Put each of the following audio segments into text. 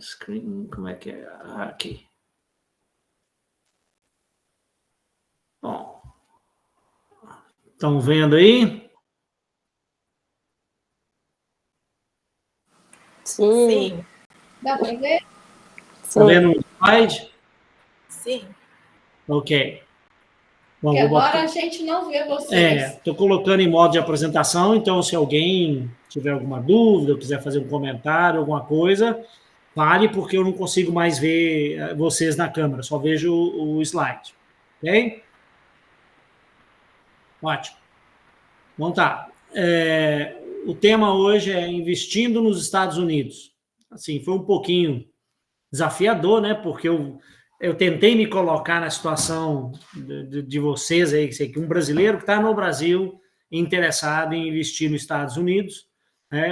Screen, como é que é? Aqui. Bom, estão vendo aí? Sim. Dá para ver? Está vendo o slide? Sim. Ok. Bom, porque agora a gente não vê vocês. Estou colocando em modo de apresentação, então se alguém tiver alguma dúvida, ou quiser fazer um comentário, alguma coisa, fale, porque eu não consigo mais ver vocês na câmera, só vejo o slide. Ok? Ótimo. Bom, tá. O tema hoje é investindo nos Estados Unidos. Assim, foi um pouquinho desafiador, né? Porque eu tentei me colocar na situação de vocês aí, que um brasileiro que está no Brasil interessado em investir nos Estados Unidos.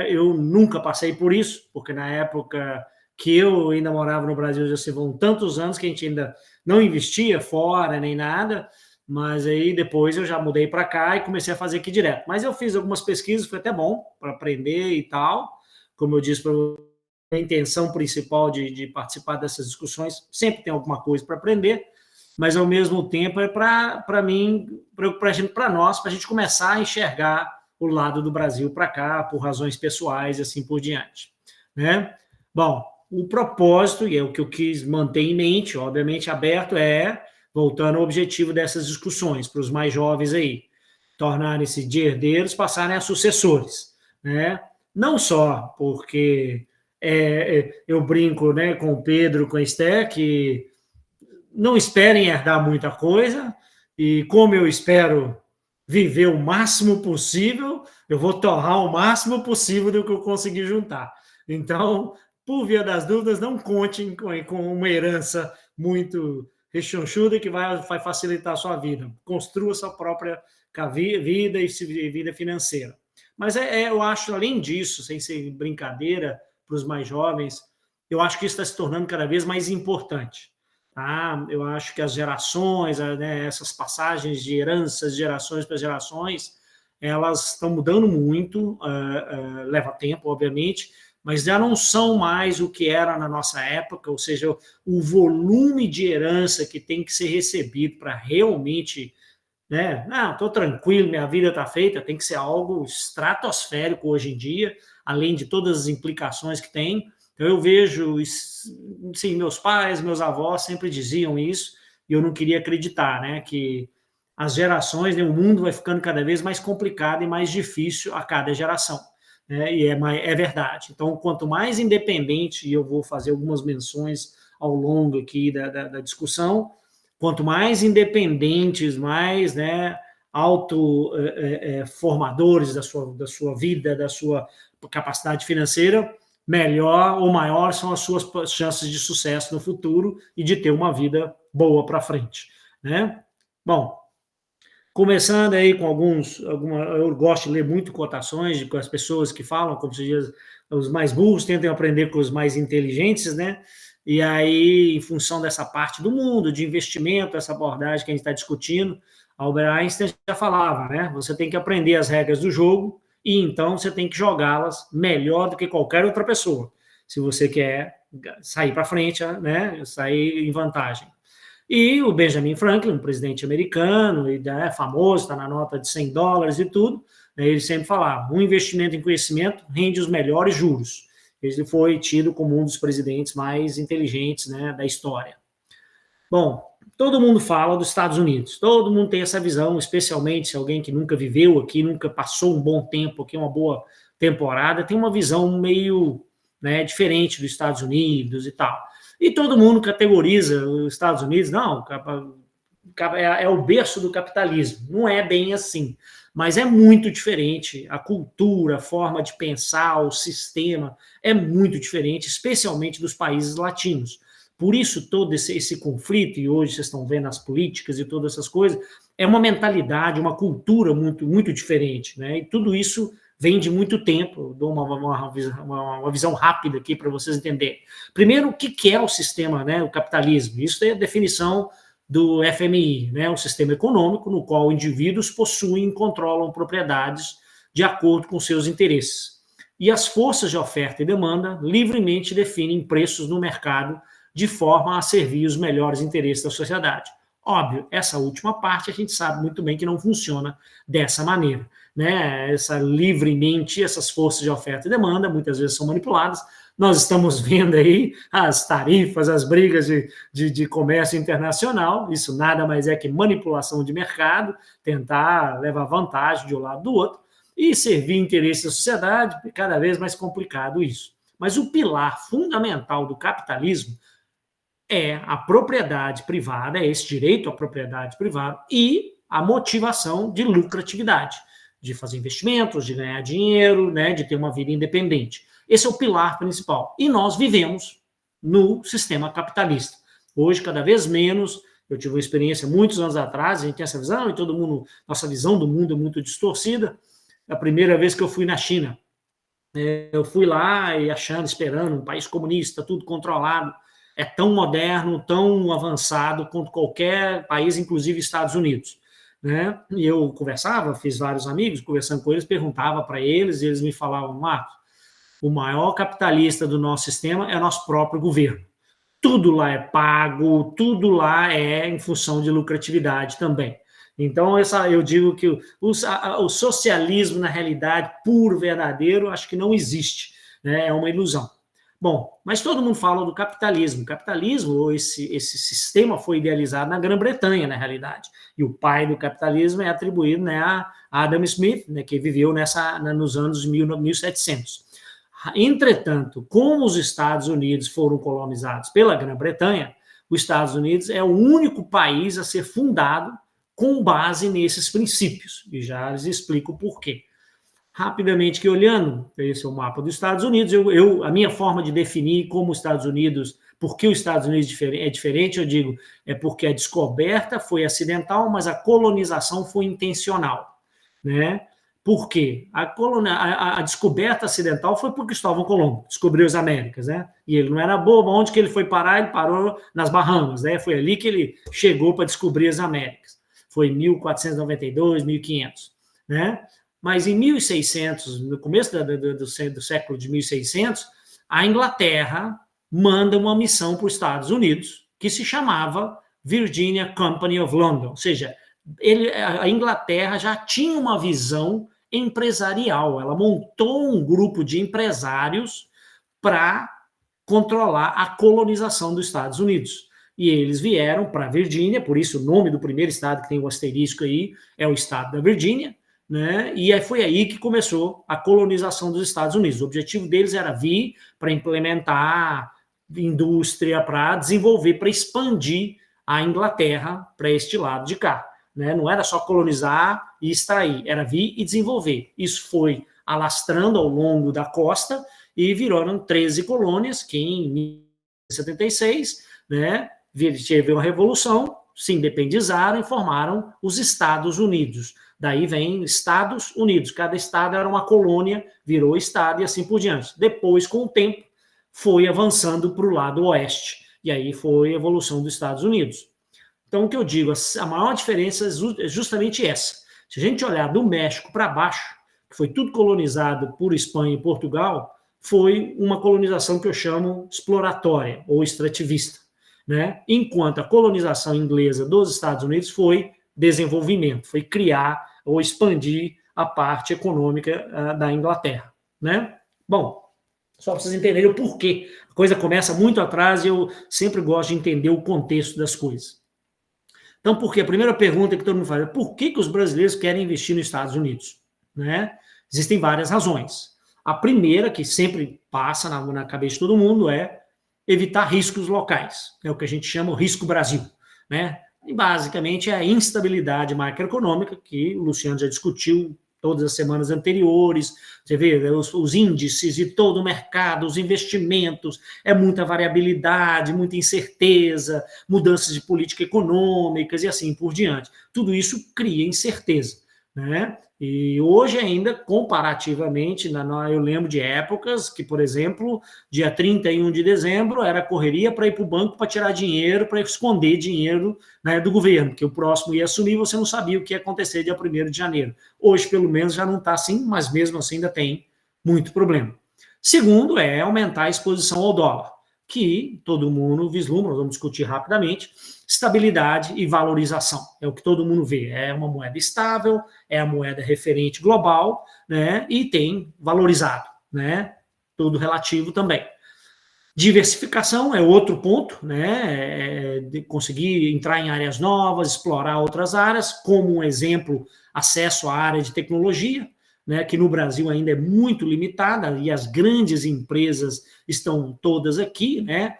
Eu nunca passei por isso, porque na época que eu ainda morava no Brasil, já se vão tantos anos que a gente ainda não investia fora nem nada, mas aí depois eu já mudei para cá e comecei a fazer aqui direto. Mas eu fiz algumas pesquisas, foi até bom para aprender e tal. Como eu disse para a intenção principal de participar dessas discussões, sempre tem alguma coisa para aprender, mas ao mesmo tempo é para mim, para nós, para a gente começar a enxergar o lado do Brasil para cá, por razões pessoais e assim por diante. Né? Bom, o propósito, e é o que eu quis manter em mente, obviamente aberto, voltando ao objetivo dessas discussões, para os mais jovens aí, tornarem-se de herdeiros, passarem a sucessores. Né? Não só porque eu brinco, né, com o Pedro, com a Esther, que não esperem herdar muita coisa, e como eu espero viver o máximo possível, eu vou torrar o máximo possível do que eu conseguir juntar. Então, por via das dúvidas, não contem com uma herança muito rechonchuda que vai facilitar a sua vida. Construa sua própria vida e vida financeira. Mas eu acho, além disso, sem ser brincadeira, para os mais jovens, eu acho que isso está se tornando cada vez mais importante. Tá? Eu acho que as gerações, né, essas passagens de heranças, de gerações para gerações, elas estão mudando muito, leva tempo, obviamente, mas já não são mais o que era na nossa época, ou seja, o volume de herança que tem que ser recebido para realmente, né, não, estou tranquilo, minha vida está feita, tem que ser algo estratosférico hoje em dia, além de todas as implicações que tem. Então, eu vejo, sim, meus pais, meus avós sempre diziam isso, e eu não queria acreditar, né, que as gerações, né, o mundo vai ficando cada vez mais complicado e mais difícil a cada geração. Né, e é verdade. Então, quanto mais independente, e eu vou fazer algumas menções ao longo aqui da discussão, quanto mais independentes, mais, né, autoformadores da sua vida, da sua capacidade financeira, melhor ou maior são as suas chances de sucesso no futuro e de ter uma vida boa para frente. Né? Bom, começando aí com eu gosto de ler muito cotações com as pessoas que falam, como se diz, os mais burros tentam aprender com os mais inteligentes, né? E aí, em função dessa parte do mundo, de investimento, essa abordagem que a gente está discutindo, Albert Einstein já falava, né? Você tem que aprender as regras do jogo e então você tem que jogá-las melhor do que qualquer outra pessoa, se você quer sair para frente, né? Sair em vantagem. E o Benjamin Franklin, um presidente americano, famoso, está na nota de $100 e tudo, né? Ele sempre falava, um investimento em conhecimento rende os melhores juros. Ele foi tido como um dos presidentes mais inteligentes, né, da história. Bom, todo mundo fala dos Estados Unidos, todo mundo tem essa visão, especialmente se alguém que nunca viveu aqui, nunca passou um bom tempo aqui, uma boa temporada, tem uma visão meio, né, diferente dos Estados Unidos e tal. E todo mundo categoriza os Estados Unidos, não, é o berço do capitalismo. Não é bem assim, mas é muito diferente. A cultura, a forma de pensar, o sistema é muito diferente, especialmente dos países latinos. Por isso, todo esse conflito, e hoje vocês estão vendo as políticas e todas essas coisas, é uma mentalidade, uma cultura muito, muito diferente. Né? E tudo isso vem de muito tempo. Eu dou uma visão rápida aqui para vocês entenderem. Primeiro, o que é o sistema, né, o capitalismo? Isso é a definição do FMI, né, um sistema econômico no qual indivíduos possuem e controlam propriedades, de acordo com seus interesses. E as forças de oferta e demanda livremente definem preços no mercado de forma a servir os melhores interesses da sociedade. Óbvio, essa última parte a gente sabe muito bem que não funciona dessa maneira, né? Livremente, essas forças de oferta e demanda muitas vezes são manipuladas. Nós estamos vendo aí as tarifas, as brigas de comércio internacional, isso nada mais é que manipulação de mercado, tentar levar vantagem de um lado do outro e servir interesse da sociedade, cada vez mais complicado isso. Mas o pilar fundamental do capitalismo é a propriedade privada, é esse direito à propriedade privada e a motivação de lucratividade, de fazer investimentos, de ganhar dinheiro, né, de ter uma vida independente. Esse é o pilar principal. E nós vivemos no sistema capitalista. Hoje, cada vez menos, eu tive uma experiência muitos anos atrás, a gente tem essa visão, e todo mundo, nossa visão do mundo é muito distorcida. A primeira vez que eu fui na China, eu fui lá e achando, esperando, um país comunista, tudo controlado, é tão moderno, tão avançado quanto qualquer país, inclusive Estados Unidos. Né? E eu conversava, fiz vários amigos, conversando com eles, perguntava para eles, e eles me falavam, Marcos, o maior capitalista do nosso sistema é o nosso próprio governo. Tudo lá é pago, tudo lá é em função de lucratividade também. Então, eu digo que o socialismo, na realidade, puro, verdadeiro, acho que não existe, né? É uma ilusão. Bom, mas todo mundo fala do capitalismo. O capitalismo, esse sistema foi idealizado na Grã-Bretanha, na realidade. E o pai do capitalismo é atribuído, né, a Adam Smith, né, que viveu nos anos 1700. Entretanto, como os Estados Unidos foram colonizados pela Grã-Bretanha, os Estados Unidos é o único país a ser fundado com base nesses princípios. E já lhes explico por quê. Rapidamente que olhando, esse é o mapa dos Estados Unidos, a minha forma de definir como os Estados Unidos, por que os Estados Unidos é diferente, eu digo, é porque a descoberta foi acidental, mas a colonização foi intencional, né? Por quê? A descoberta acidental foi por Cristóvão Colombo, descobriu as Américas, né? E ele não era bobo, onde que ele foi parar? Ele parou nas Bahamas, né? Foi ali que ele chegou para descobrir as Américas. Foi em 1492, 1500, né? Mas em 1600, no começo do século de 1600, a Inglaterra manda uma missão para os Estados Unidos, que se chamava Virginia Company of London. Ou seja, a Inglaterra já tinha uma visão empresarial. Ela montou um grupo de empresários para controlar a colonização dos Estados Unidos. E eles vieram para a Virgínia, por isso o nome do primeiro estado que tem o asterisco aí é o estado da Virgínia, né? E foi aí que começou a colonização dos Estados Unidos. O objetivo deles era vir para implementar indústria, para desenvolver, para expandir a Inglaterra para este lado de cá. Né? Não era só colonizar e extrair, era vir e desenvolver. Isso foi alastrando ao longo da costa e viraram 13 colônias que em 1776, né, teve uma revolução, se independizaram e formaram os Estados Unidos. Daí vem Estados Unidos. Cada estado era uma colônia, virou estado e assim por diante. Depois, com o tempo, foi avançando para o lado oeste. E aí foi a evolução dos Estados Unidos. Então, o que eu digo, a maior diferença é justamente essa. Se a gente olhar do México para baixo, que foi tudo colonizado por Espanha e Portugal, foi uma colonização que eu chamo exploratória ou extrativista, né? Enquanto a colonização inglesa dos Estados Unidos foi desenvolvimento, foi criar ou expandir a parte econômica da Inglaterra, né? Bom, só para vocês entenderem o porquê. A coisa começa muito atrás e eu sempre gosto de entender o contexto das coisas. Então, por quê? A primeira pergunta que todo mundo faz é por que os brasileiros querem investir nos Estados Unidos? Né? Existem várias razões. A primeira, que sempre passa na cabeça de todo mundo, é evitar riscos locais. É o que a gente chama o risco Brasil. Né? E, basicamente, é a instabilidade macroeconômica, que o Luciano já discutiu todas as semanas anteriores. Você vê os índices de todo o mercado, os investimentos, é muita variabilidade, muita incerteza, mudanças de política econômicas e assim por diante. Tudo isso cria incerteza, né? E hoje ainda, comparativamente, eu lembro de épocas que, por exemplo, dia 31 de dezembro era correria para ir para o banco para tirar dinheiro, para esconder dinheiro, né, do governo, que o próximo ia assumir, você não sabia o que ia acontecer dia 1º de janeiro. Hoje, pelo menos, já não está assim, mas mesmo assim ainda tem muito problema. Segundo é aumentar a exposição ao dólar, que todo mundo vislumbra, vamos discutir rapidamente, estabilidade e valorização. É o que todo mundo vê. É uma moeda estável, é a moeda referente global, né, e tem valorizado, né, tudo relativo também. Diversificação é outro ponto, né, de conseguir entrar em áreas novas, explorar outras áreas, como um exemplo, acesso à área de tecnologia, né, que no Brasil ainda é muito limitada, e as grandes empresas estão todas aqui, né,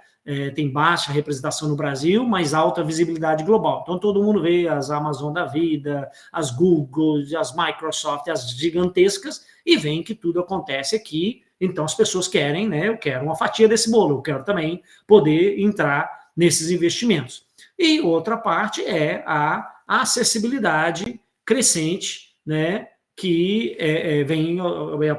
tem baixa representação no Brasil, mas alta visibilidade global. Então, todo mundo vê as Amazon da vida, as Google, as Microsoft, as gigantescas, e vê que tudo acontece aqui. Então, as pessoas querem, né, eu quero uma fatia desse bolo, eu quero também poder entrar nesses investimentos. E outra parte é a acessibilidade crescente, né, que vem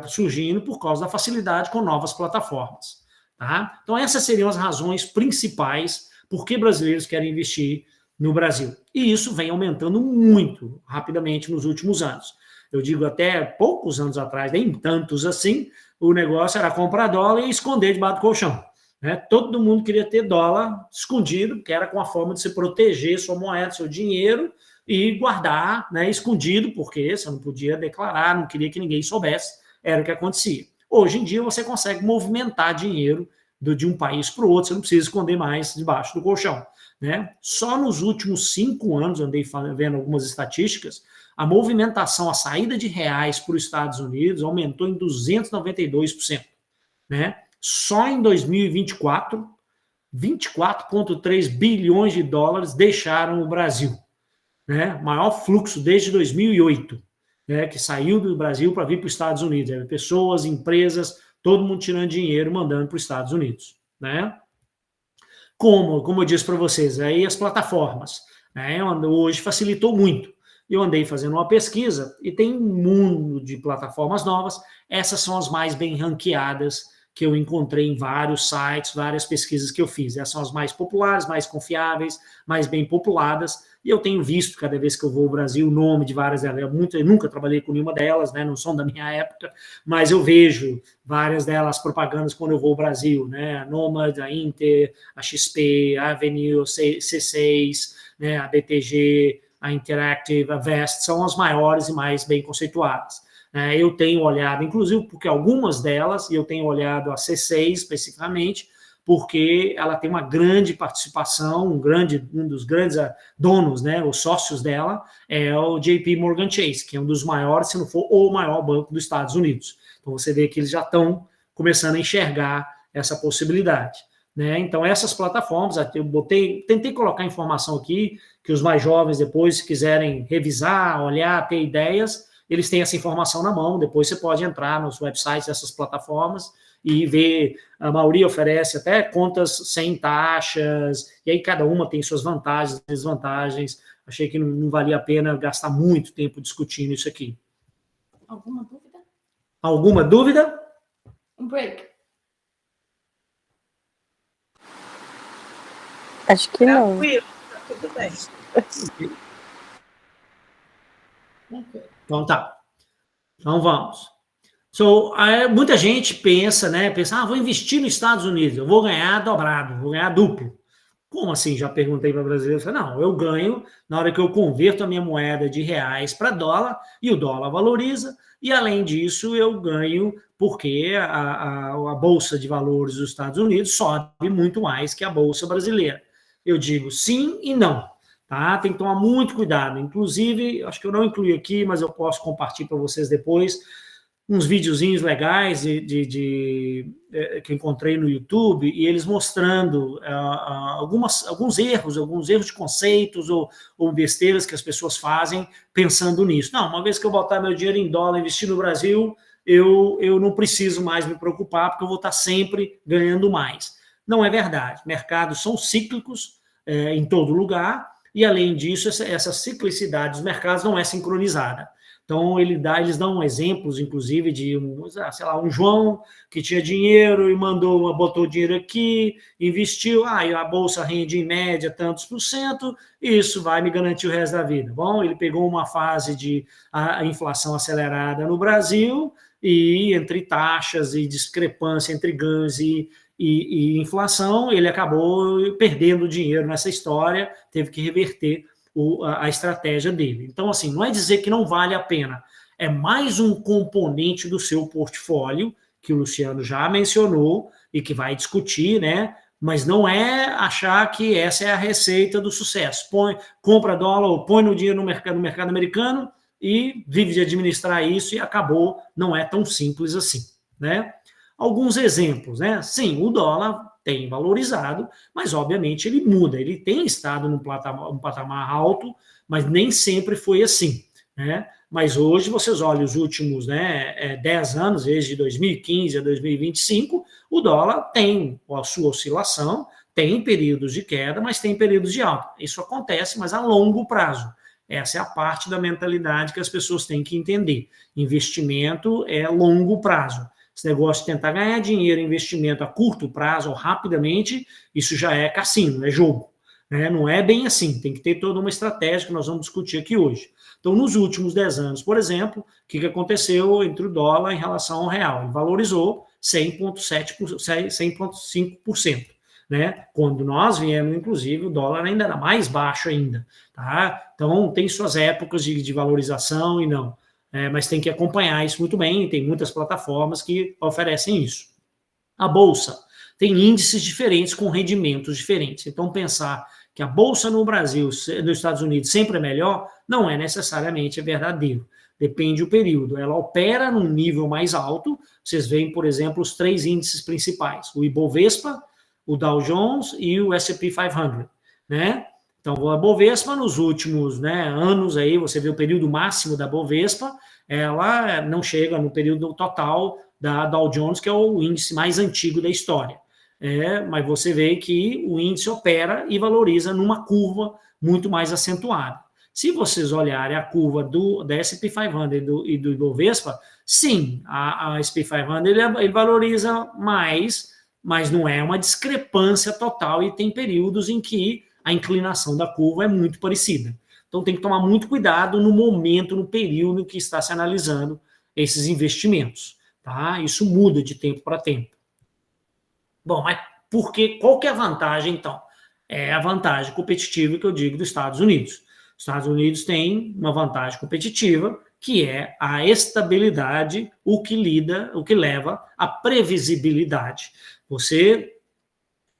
surgindo por causa da facilidade com novas plataformas. Tá? Então, essas seriam as razões principais por que brasileiros querem investir no Brasil. E isso vem aumentando muito rapidamente nos últimos anos. Eu digo até poucos anos atrás, nem tantos assim, o negócio era comprar dólar e esconder debaixo do colchão. Né? Todo mundo queria ter dólar escondido, que era com a forma de se proteger sua moeda, seu dinheiro, e guardar, né, escondido, porque você não podia declarar, não queria que ninguém soubesse, era o que acontecia. Hoje em dia você consegue movimentar dinheiro de um país para o outro, você não precisa esconder mais debaixo do colchão. Né? Só nos últimos 5 anos, andei vendo algumas estatísticas, a movimentação, a saída de reais para os Estados Unidos aumentou em 292%. Né? Só em 2024, 24,3 bilhões de dólares deixaram o Brasil. Né? Maior fluxo desde 2008, né? Que saiu do Brasil para vir para os Estados Unidos. Pessoas, empresas, todo mundo tirando dinheiro, mandando para os Estados Unidos. Né? Como eu disse para vocês, aí as plataformas, né? Hoje facilitou muito. Eu andei fazendo uma pesquisa e tem um mundo de plataformas novas. Essas são as mais bem ranqueadas que eu encontrei em vários sites, várias pesquisas que eu fiz. Essas são as mais populares, mais confiáveis, mais bem populadas. E eu tenho visto, cada vez que eu vou ao Brasil, o nome de várias delas. Eu nunca trabalhei com nenhuma delas, né? Não são da minha época, mas eu vejo várias delas propagandas quando eu vou ao Brasil. Né? A Nomad, a Inter, a XP, a Avenue, a C6, né? A BTG, a Interactive, a Vest, são as maiores e mais bem conceituadas. Eu tenho olhado, inclusive, porque algumas delas, e eu tenho olhado a C6 especificamente, porque ela tem uma grande participação, um dos grandes donos, né, os sócios dela, é o JP Morgan Chase, que é um dos maiores, se não for o maior banco dos Estados Unidos. Então, você vê que eles já estão começando a enxergar essa possibilidade. Né? Então, essas plataformas, eu tentei colocar informação aqui, que os mais jovens depois, se quiserem revisar, olhar, ter ideias, eles têm essa informação na mão, depois você pode entrar nos websites dessas plataformas e ver, a maioria oferece até contas sem taxas, e aí cada uma tem suas vantagens e desvantagens. Achei que não valia a pena gastar muito tempo discutindo isso aqui. Alguma dúvida? Alguma dúvida? Um break. Acho que não. Tranquilo, tá tudo bem. Então tá. Então vamos. Muita gente pensa, vou investir nos Estados Unidos, eu vou ganhar dobrado, vou ganhar duplo. Como assim? Já perguntei para brasileiros. Não, eu ganho na hora que eu converto a minha moeda de reais para dólar e o dólar valoriza, e além disso eu ganho porque a Bolsa de Valores dos Estados Unidos sobe muito mais que a Bolsa brasileira. Eu digo sim e não. Tá? Tem que tomar muito cuidado. Inclusive, acho que eu não incluí aqui, mas eu posso compartilhar para vocês depois uns videozinhos legais que encontrei no YouTube, e eles mostrando alguns erros de conceitos ou besteiras que as pessoas fazem pensando nisso. Não, uma vez que eu botar meu dinheiro em dólar, investir no Brasil, eu não preciso mais me preocupar, porque eu vou estar sempre ganhando mais. Não é verdade. Mercados são cíclicos em todo lugar, e além disso, essa ciclicidade dos mercados não é sincronizada. Então, eles dão exemplos, inclusive, de um João que tinha dinheiro e botou o dinheiro aqui, investiu, e a bolsa rende em média tantos %, e isso vai me garantir o resto da vida. Bom, ele pegou uma fase de a inflação acelerada no Brasil, e entre taxas e discrepância entre ganhos e inflação, ele acabou perdendo dinheiro nessa história, teve que reverter a estratégia dele. Então, assim, não é dizer que não vale a pena, é mais um componente do seu portfólio, que o Luciano já mencionou e que vai discutir, né? Mas não é achar que essa é a receita do sucesso. Compra dólar ou põe no dinheiro no mercado americano e vive de administrar isso e acabou. Não é tão simples assim, né? Alguns exemplos, né? Sim, o dólar tem valorizado, mas obviamente ele muda, ele tem estado num patamar alto, mas nem sempre foi assim, né? Mas hoje vocês olham os últimos 10 anos, desde 2015 a 2025, o dólar tem a sua oscilação, tem períodos de queda, mas tem períodos de alta. Isso acontece, mas a longo prazo. Essa é a parte da mentalidade que as pessoas têm que entender. Investimento é longo prazo. Esse negócio de tentar ganhar dinheiro em investimento a curto prazo ou rapidamente, isso já é cassino, é jogo, né? Não é bem assim, tem que ter toda uma estratégia que nós vamos discutir aqui hoje. Então, nos últimos 10 anos, por exemplo, o que aconteceu entre o dólar em relação ao real? Ele valorizou 100,5%, né? Quando nós viemos, inclusive, o dólar ainda era mais baixo ainda, tá? Então, tem suas épocas de valorização e não. Mas tem que acompanhar isso muito bem, tem muitas plataformas que oferecem isso. A Bolsa tem índices diferentes com rendimentos diferentes. Então, pensar que a Bolsa no Brasil, nos Estados Unidos, sempre é melhor, não é necessariamente verdadeiro. Depende do período. Ela opera num nível mais alto. Vocês veem, por exemplo, os 3 índices principais, o Ibovespa, o Dow Jones e o S&P 500, né? Então, a Bovespa, nos últimos anos, aí, você vê o período máximo da Bovespa, ela não chega no período total da Dow Jones, que é o índice mais antigo da história. Mas você vê que o índice opera e valoriza numa curva muito mais acentuada. Se vocês olharem a curva da S&P 500 e do Ibovespa, sim, a S&P 500 ele valoriza mais, mas não é uma discrepância total, e tem períodos em que a inclinação da curva é muito parecida. Então, tem que tomar muito cuidado no momento, no período em que está se analisando esses investimentos, tá? Isso muda de tempo para tempo. Bom, mas qual que é a vantagem, então? É a vantagem competitiva que eu digo dos Estados Unidos. Os Estados Unidos têm uma vantagem competitiva, que é a estabilidade, o que leva à previsibilidade. Você,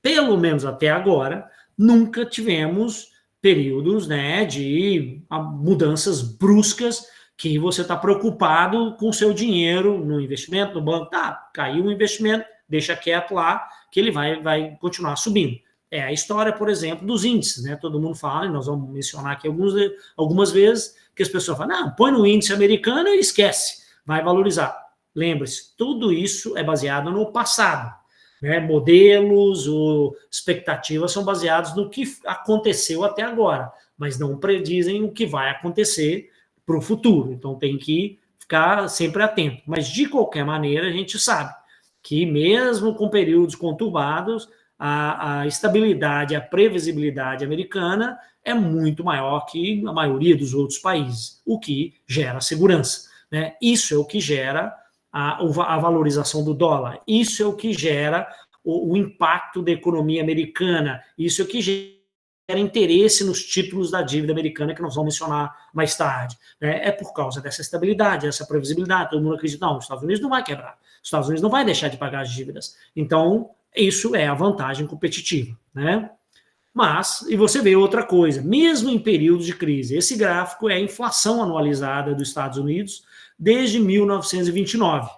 pelo menos até agora, nunca tivemos períodos de mudanças bruscas que você está preocupado com o seu dinheiro no investimento, no banco. Caiu o investimento, deixa quieto lá, que ele vai continuar subindo. É a história, por exemplo, dos índices, né? Todo mundo fala, e nós vamos mencionar aqui algumas vezes, que as pessoas falam, põe no índice americano e esquece, vai valorizar. Lembre-se, tudo isso é baseado no passado. Modelos ou expectativas são baseados no que aconteceu até agora, mas não predizem o que vai acontecer para o futuro. Então, tem que ficar sempre atento. Mas, de qualquer maneira, a gente sabe que, mesmo com períodos conturbados, a estabilidade, a previsibilidade americana é muito maior que a maioria dos outros países, o que gera segurança, né? Isso é o que gera a valorização do dólar. Isso é o que gera o impacto da economia americana. Isso é o que gera interesse nos títulos da dívida americana, que nós vamos mencionar mais tarde. É por causa dessa estabilidade, dessa previsibilidade. Todo mundo acredita, não, os Estados Unidos não vai quebrar. Os Estados Unidos não vai deixar de pagar as dívidas. Então, isso é a vantagem competitiva, né? Mas, e você vê outra coisa, mesmo em períodos de crise, esse gráfico é a inflação anualizada dos Estados Unidos desde 1929,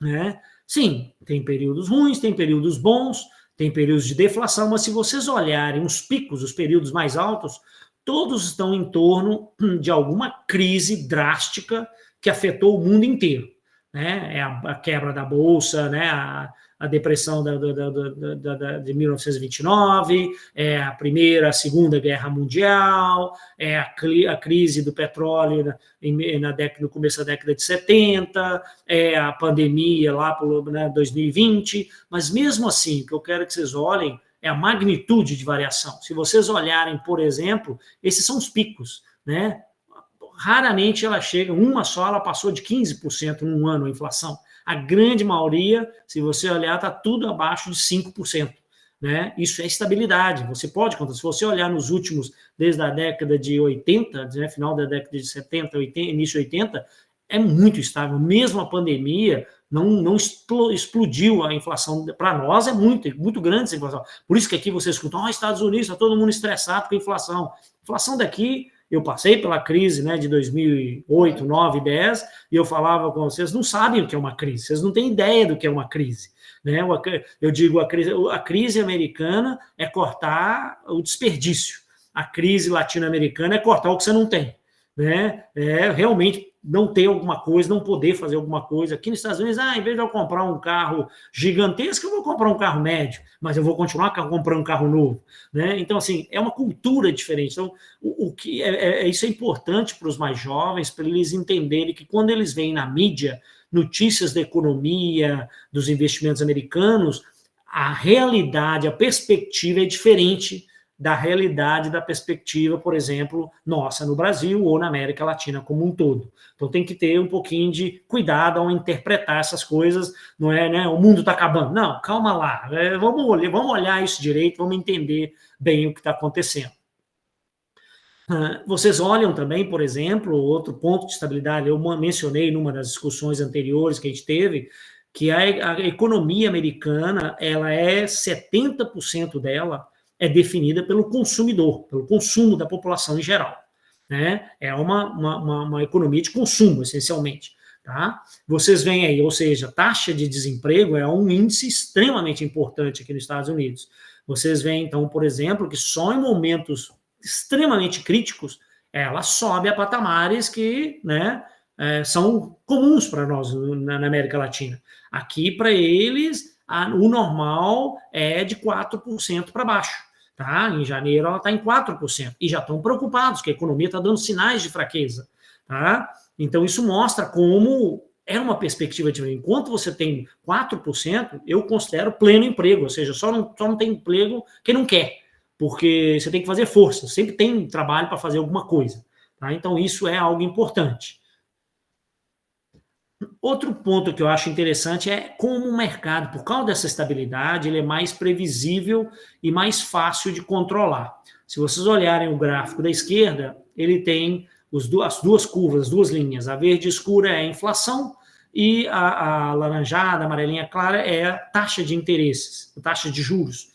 né? Sim, tem períodos ruins, tem períodos bons, tem períodos de deflação, mas se vocês olharem os picos, os períodos mais altos, todos estão em torno de alguma crise drástica que afetou o mundo inteiro. né? É a quebra da Bolsa, né? A depressão de 1929, é a Primeira, a Segunda Guerra Mundial, é a crise do petróleo no começo da década de 70, é a pandemia lá por 2020, mas mesmo assim, o que eu quero que vocês olhem é a magnitude de variação. Se vocês olharem, por exemplo, esses são os picos, né? Raramente ela chega, uma só, ela passou de 15% num ano a inflação. A grande maioria, se você olhar, está tudo abaixo de 5%. Né? Isso é estabilidade. Você pode contar, se você olhar nos últimos, desde a década de 80, né, final da década de 70, 80, início de 80, é muito estável. Mesmo a pandemia não explodiu a inflação. Para nós é muito grande essa inflação. Por isso que aqui vocês escutam, Estados Unidos, está todo mundo estressado com a inflação. A inflação daqui... Eu passei pela crise, né, de 2008, 9, 10, e eu falava com vocês, não sabem o que é uma crise, vocês não têm ideia do que é uma crise. Né? Eu digo, a crise americana é cortar o desperdício, a crise latino-americana é cortar o que você não tem. Né? É realmente não ter alguma coisa, não poder fazer alguma coisa. Aqui nos Estados Unidos, em vez de eu comprar um carro gigantesco, eu vou comprar um carro médio, mas eu vou continuar comprando um carro novo. Né? Então, assim, é uma cultura diferente. Então, o que isso é importante para os mais jovens, para eles entenderem que quando eles veem na mídia notícias da economia, dos investimentos americanos, a realidade, a perspectiva é diferente da realidade, da perspectiva, por exemplo, nossa no Brasil ou na América Latina como um todo. Então tem que ter um pouquinho de cuidado ao interpretar essas coisas, não é, né? O mundo está acabando. Não, calma lá, vamos olhar isso direito, vamos entender bem o que está acontecendo. Vocês olham também, por exemplo, outro ponto de estabilidade, eu mencionei numa das discussões anteriores que a gente teve, que a economia americana, ela 70% dela é definida pelo consumidor, pelo consumo da população em geral. Né? É uma economia de consumo, essencialmente. Tá? Vocês veem aí, ou seja, taxa de desemprego é um índice extremamente importante aqui nos Estados Unidos. Vocês veem, então, por exemplo, que só em momentos extremamente críticos ela sobe a patamares que, né, são comuns para nós na América Latina. Aqui, para eles, o normal é de 4% para baixo. Tá? Em janeiro ela está em 4%. E já estão preocupados, que a economia está dando sinais de fraqueza. Tá? Então, isso mostra como é uma perspectiva diferente. Enquanto você tem 4%, eu considero pleno emprego, ou seja, só não tem emprego quem não quer, porque você tem que fazer força, sempre tem trabalho para fazer alguma coisa. Tá? Então, isso é algo importante. Outro ponto que eu acho interessante é como o mercado, por causa dessa estabilidade, ele é mais previsível e mais fácil de controlar. Se vocês olharem o gráfico da esquerda, ele tem as duas curvas, as duas linhas. A verde escura é a inflação e a laranjada, a amarelinha clara é a taxa de interesses, a taxa de juros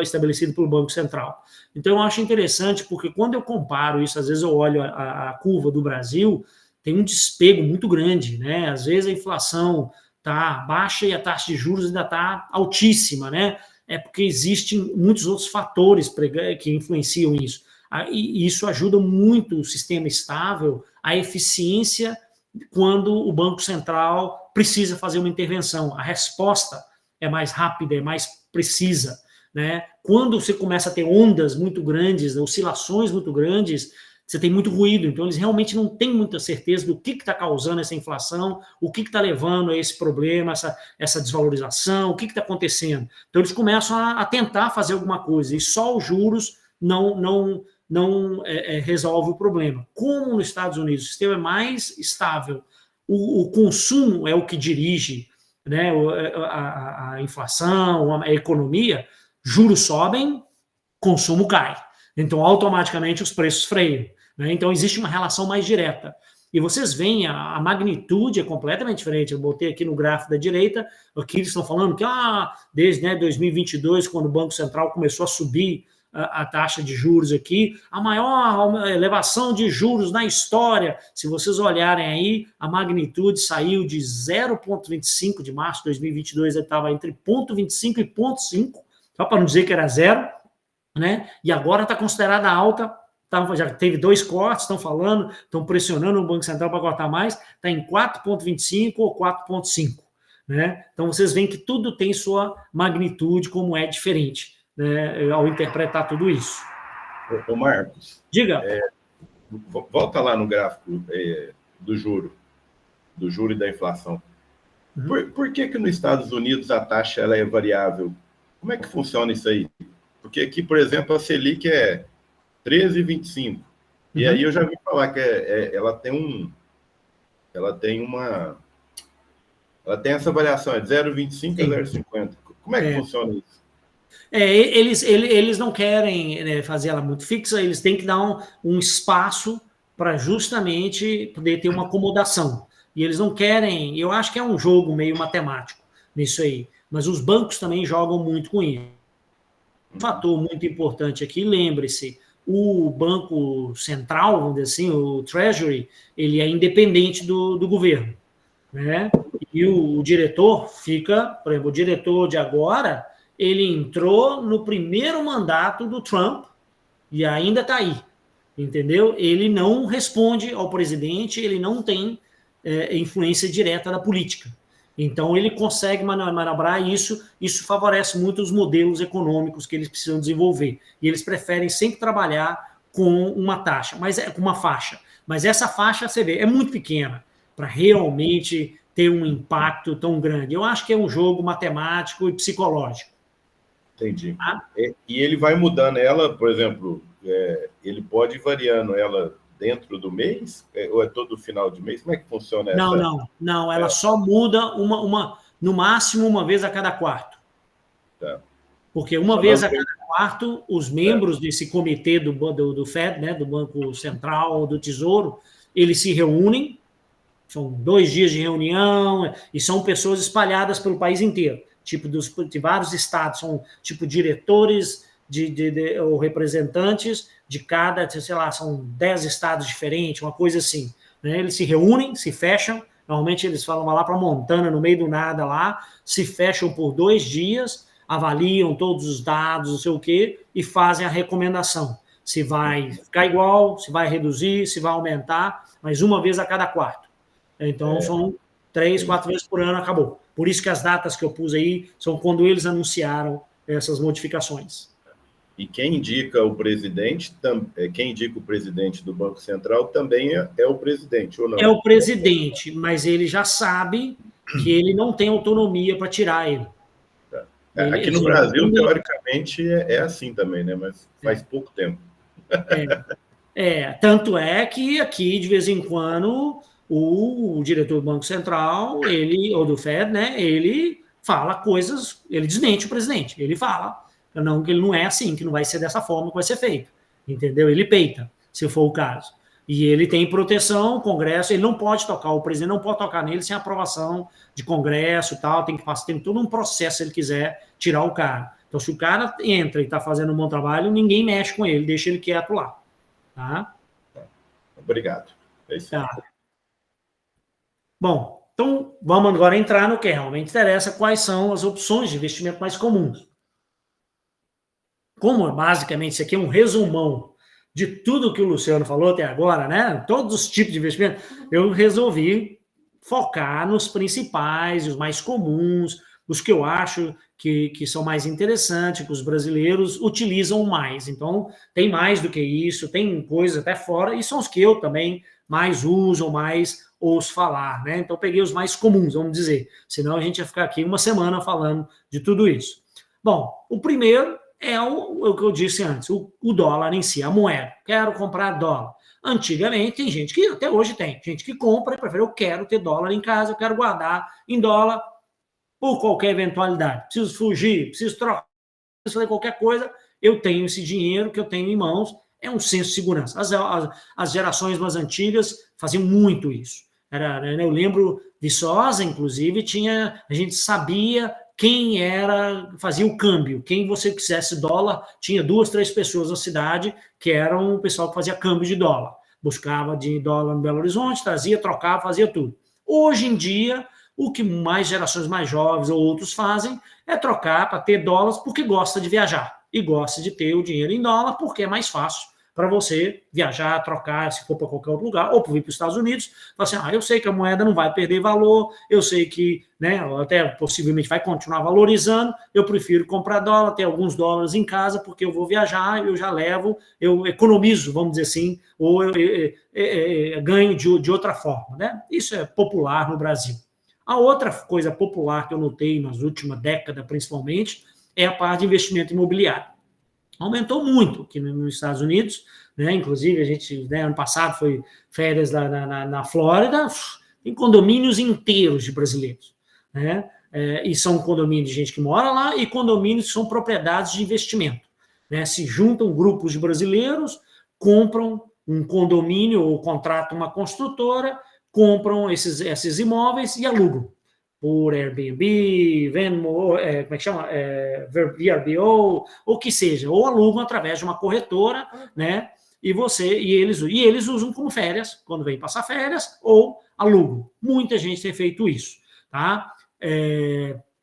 estabelecido pelo Banco Central. Então, eu acho interessante porque quando eu comparo isso, às vezes eu olho a curva do Brasil, tem um despego muito grande, né? Às vezes a inflação está baixa e a taxa de juros ainda está altíssima, né? É porque existem muitos outros fatores que influenciam isso. E isso ajuda muito o sistema estável, a eficiência quando o Banco Central precisa fazer uma intervenção. A resposta é mais rápida, é mais precisa, né? Quando você começa a ter ondas muito grandes, oscilações muito grandes, você tem muito ruído, então eles realmente não têm muita certeza do que está causando essa inflação, o que está levando a esse problema, essa desvalorização, o que está acontecendo. Então eles começam a tentar fazer alguma coisa, e só os juros não resolve o problema. Como nos Estados Unidos o sistema é mais estável, o consumo é o que dirige, né, a inflação, a economia, juros sobem, consumo cai. Então, automaticamente, os preços freiam. Né? Então, existe uma relação mais direta. E vocês veem, a magnitude é completamente diferente. Eu botei aqui no gráfico da direita, aqui eles estão falando que desde 2022, quando o Banco Central começou a subir a taxa de juros aqui, a maior elevação de juros na história. Se vocês olharem aí, a magnitude saiu de 0,25 de março de 2022, estava entre 0,25 e 0,5, só para não dizer que era zero, né? E agora está considerada alta, já teve 2 cortes, estão pressionando o Banco Central para cortar mais, está em 4,25 ou 4,5. Né? Então, vocês veem que tudo tem sua magnitude, como é diferente, né, ao interpretar tudo isso. Ô Marcos, diga. Volta lá no gráfico do juro e da inflação. Por que nos Estados Unidos a taxa ela é variável? Como é que funciona isso aí? Porque aqui, por exemplo, a Selic é 13,25. E aí eu já vi falar que ela tem essa variação, é de 0,25 a 0,50. Como é que funciona isso? Eles não querem, né, fazer ela muito fixa, eles têm que dar um espaço para justamente poder ter uma acomodação. E eles não querem, eu acho que é um jogo meio matemático nisso aí, mas os bancos também jogam muito com isso. Um fator muito importante aqui, lembre-se, o Banco Central, vamos dizer assim, o Treasury, ele é independente do governo, né? E o diretor fica, por exemplo, o diretor de agora, ele entrou no primeiro mandato do Trump e ainda está aí, entendeu? Ele não responde ao presidente, ele não tem influência direta da política. Então, ele consegue manobrar isso favorece muito os modelos econômicos que eles precisam desenvolver. E eles preferem sempre trabalhar com uma taxa, com uma faixa. Mas essa faixa, você vê, é muito pequena para realmente ter um impacto tão grande. Eu acho que é um jogo matemático e psicológico. Entendi. E ele vai mudando ela, por exemplo, ele pode ir variando ela dentro do mês? Ou é todo final de mês? Como é que funciona essa? Não, ela só muda no máximo uma vez a cada quarto. Tá. Porque uma vez a cada quarto, os membros desse comitê do Fed, né, do Banco Central, do Tesouro, eles se reúnem, são 2 dias de reunião, e são pessoas espalhadas pelo país inteiro, tipo de vários estados, são tipo diretores ou representantes de cada, sei lá, são 10 estados diferentes, uma coisa assim. Né? Eles se reúnem, se fecham, normalmente eles falam lá para Montana, no meio do nada lá, se fecham por 2 dias, avaliam todos os dados, não sei o quê, e fazem a recomendação. Se vai ficar igual, se vai reduzir, se vai aumentar, mas uma vez a cada quarto. Então, são 3, 4 vezes por ano, acabou. Por isso que as datas que eu pus aí são quando eles anunciaram essas modificações. E quem indica o presidente do Banco Central também é o presidente, ou não? É o presidente, mas ele já sabe que ele não tem autonomia para tirar ele. Tá. Aqui no Brasil, teoricamente, é assim também, né? Mas faz pouco tempo. Tanto é que aqui, de vez em quando, o diretor do Banco Central, ou do Fed, né, ele fala coisas, ele desmente o presidente, ele fala que ele não é assim, que não vai ser dessa forma que vai ser feito, entendeu? Ele peita, se for o caso. E ele tem proteção, o Congresso, ele não pode tocar, o presidente não pode tocar nele sem aprovação de Congresso e tal, tem todo um processo se ele quiser tirar o cara. Então, se o cara entra e está fazendo um bom trabalho, ninguém mexe com ele, deixa ele quieto lá. Tá? Obrigado. É isso. Tá. Bom, então vamos agora entrar no que realmente interessa, quais são as opções de investimento mais comuns. Como basicamente isso aqui é um resumão de tudo que o Luciano falou até agora, né? Todos os tipos de investimento, eu resolvi focar nos principais, os mais comuns, os que eu acho que são mais interessantes, que os brasileiros utilizam mais. Então, tem mais do que isso, tem coisas até fora, e são os que eu também mais uso, mais ouço falar, né? Então, eu peguei os mais comuns, vamos dizer. Senão, a gente ia ficar aqui uma semana falando de tudo isso. Bom, o primeiro é o que eu disse antes, o dólar em si, a moeda. Quero comprar dólar. Antigamente, tem gente que, até hoje tem, gente que compra e prefere, eu quero ter dólar em casa, eu quero guardar em dólar por qualquer eventualidade. Preciso fugir, preciso trocar, preciso fazer qualquer coisa, eu tenho esse dinheiro que eu tenho em mãos, é um senso de segurança. As gerações mais antigas faziam muito isso. Eu lembro, Viçosa, inclusive, a gente sabia quem fazia o câmbio, quem você quisesse dólar, tinha 2, 3 pessoas na cidade que eram o pessoal que fazia câmbio de dólar. Buscava de dólar no Belo Horizonte, trazia, trocava, fazia tudo. Hoje em dia, o que mais gerações mais jovens ou outros fazem é trocar para ter dólares porque gosta de viajar e gosta de ter o dinheiro em dólar porque é mais fácil para você viajar, trocar, se for para qualquer outro lugar, ou para vir para os Estados Unidos, fala assim, eu sei que a moeda não vai perder valor, eu sei que, né, até possivelmente vai continuar valorizando, eu prefiro comprar dólar, ter alguns dólares em casa, porque eu vou viajar, eu já levo, eu economizo, vamos dizer assim, ou eu ganho de outra forma, né? Isso é popular no Brasil. A outra coisa popular que eu notei nas últimas décadas, principalmente, é a parte de investimento imobiliário. Aumentou muito aqui nos Estados Unidos, né? Inclusive, a gente, né, ano passado, foi férias lá na Flórida, tem condomínios inteiros de brasileiros, né? E são condomínios de gente que mora lá e condomínios que são propriedades de investimento, né? Se juntam grupos de brasileiros, compram um condomínio ou contratam uma construtora, compram esses imóveis e alugam por Airbnb, Venmo, como é que chama? VRBO, ou que seja, ou alugam através de uma corretora, né? E eles usam como férias, quando vem passar férias, ou alugam. Muita gente tem feito isso, tá?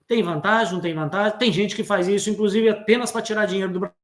Tem vantagem, não tem vantagem? Tem gente que faz isso, inclusive, apenas para tirar dinheiro do Brasil.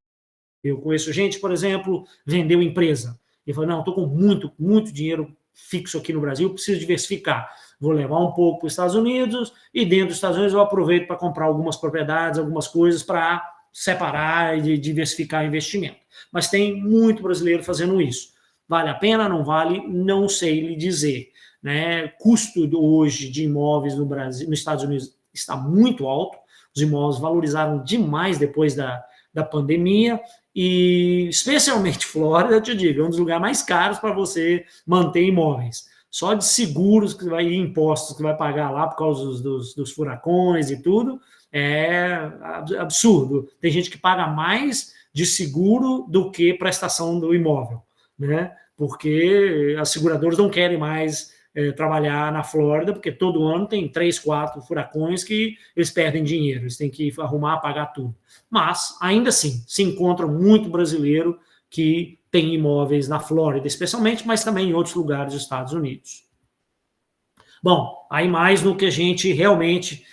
Eu conheço gente, por exemplo, vendeu empresa. E falou, não, estou com muito, muito dinheiro fixo aqui no Brasil, preciso diversificar. Vou levar um pouco para os Estados Unidos e dentro dos Estados Unidos eu aproveito para comprar algumas propriedades, algumas coisas para separar e diversificar o investimento. Mas tem muito brasileiro fazendo isso. Vale a pena? Não vale? Não sei lhe dizer, né? Custo hoje de imóveis no Brasil, nos Estados Unidos está muito alto. Os imóveis valorizaram demais depois da pandemia e especialmente Flórida, eu te digo, é um dos lugares mais caros para você manter imóveis. Só de seguros que vai ir, impostos que vai pagar lá por causa dos furacões e tudo, é absurdo. Tem gente que paga mais de seguro do que prestação do imóvel, né? Porque as seguradoras não querem mais trabalhar na Flórida, porque todo ano tem 3, 4 furacões que eles perdem dinheiro, eles têm que arrumar, pagar tudo. Mas, ainda assim, se encontra muito brasileiro que tem imóveis na Flórida, especialmente, mas também em outros lugares dos Estados Unidos. Bom, aí mais no que a gente realmente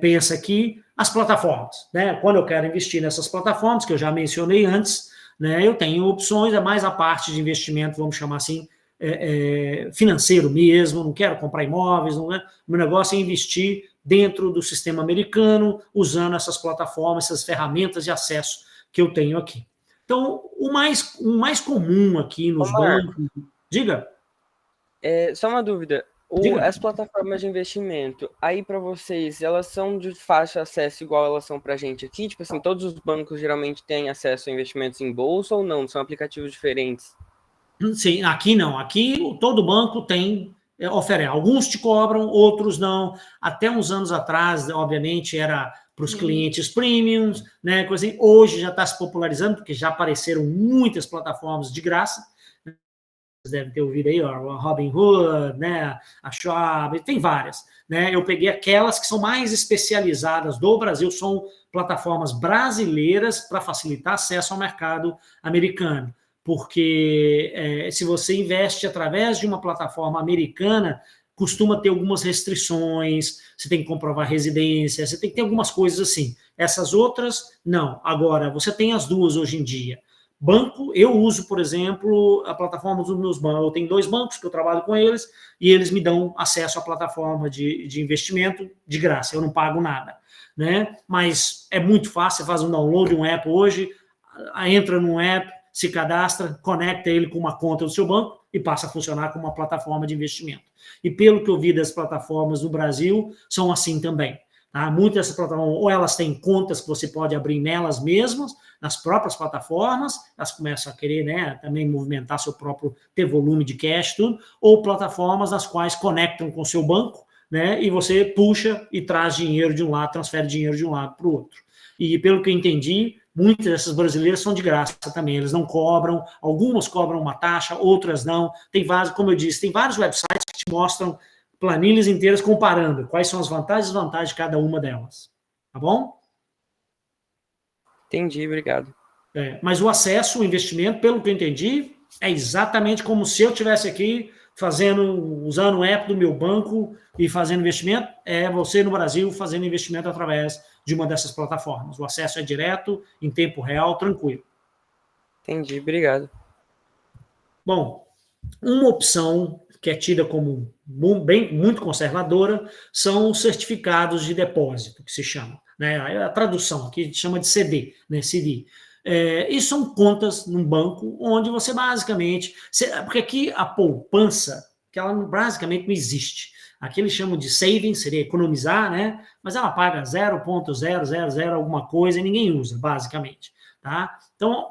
pensa aqui, as plataformas, né? Quando eu quero investir nessas plataformas, que eu já mencionei antes, né, eu tenho opções, é mais a parte de investimento, vamos chamar assim, financeiro mesmo, não quero comprar imóveis, não é? O meu negócio é investir dentro do sistema americano, usando essas plataformas, essas ferramentas de acesso que eu tenho aqui. Então, o mais comum aqui nos bancos... Diga. Só uma dúvida. As plataformas de investimento, aí para vocês, elas são de fácil acesso igual elas são para a gente aqui? Tipo assim, todos os bancos geralmente têm acesso a investimentos em bolsa ou não? São aplicativos diferentes? Sim, aqui não. Aqui todo banco tem, oferece. Alguns te cobram, outros não. Até uns anos atrás, obviamente, era para os clientes premiums, né? Coisa assim. Hoje já está se popularizando, porque já apareceram muitas plataformas de graça. Vocês devem ter ouvido aí, ó, a Robinhood, né? A Schwab, tem várias. Né? Eu peguei aquelas que são mais especializadas do Brasil, são plataformas brasileiras para facilitar acesso ao mercado americano. Porque se você investe através de uma plataforma americana, costuma ter algumas restrições, você tem que comprovar residência, você tem que ter algumas coisas assim. Essas outras, não. Agora, você tem as duas hoje em dia. Banco, eu uso, por exemplo, a plataforma dos meus bancos. Eu tenho 2 bancos que eu trabalho com eles e eles me dão acesso à plataforma de investimento de graça, eu não pago nada. Né? Mas é muito fácil, você faz um download de um app hoje, entra num app, se cadastra, conecta ele com uma conta do seu banco e passa a funcionar como uma plataforma de investimento. E pelo que eu vi das plataformas no Brasil, são assim também. Tá? Muitas dessas plataformas, ou elas têm contas que você pode abrir nelas mesmas, nas próprias plataformas, elas começam a querer, né, também movimentar seu próprio, ter volume de cash, tudo, ou plataformas nas quais conectam com o seu banco, né, e você puxa e traz dinheiro de um lado, transfere dinheiro de um lado para o outro. E pelo que eu entendi, muitas dessas brasileiras são de graça também, eles não cobram, algumas cobram uma taxa, outras não. Tem vários, como eu disse, tem vários websites que te mostram planilhas inteiras comparando quais são as vantagens e desvantagens de cada uma delas. Tá bom? Entendi, obrigado. Mas o acesso, o investimento, pelo que eu entendi, é exatamente como se eu estivesse aqui usando o app do meu banco e fazendo investimento, é você no Brasil fazendo investimento através de uma dessas plataformas. O acesso é direto, em tempo real, tranquilo. Entendi, obrigado. Bom, uma opção que é tida como muito conservadora são os certificados de depósito, que se chama, né? A tradução aqui chama de CD, né? CD. E são contas num banco onde você basicamente... Porque aqui a poupança, que ela basicamente não existe. Aqui eles chamam de savings, seria economizar, né? Mas ela paga 0,000 alguma coisa e ninguém usa, basicamente. Tá? Então,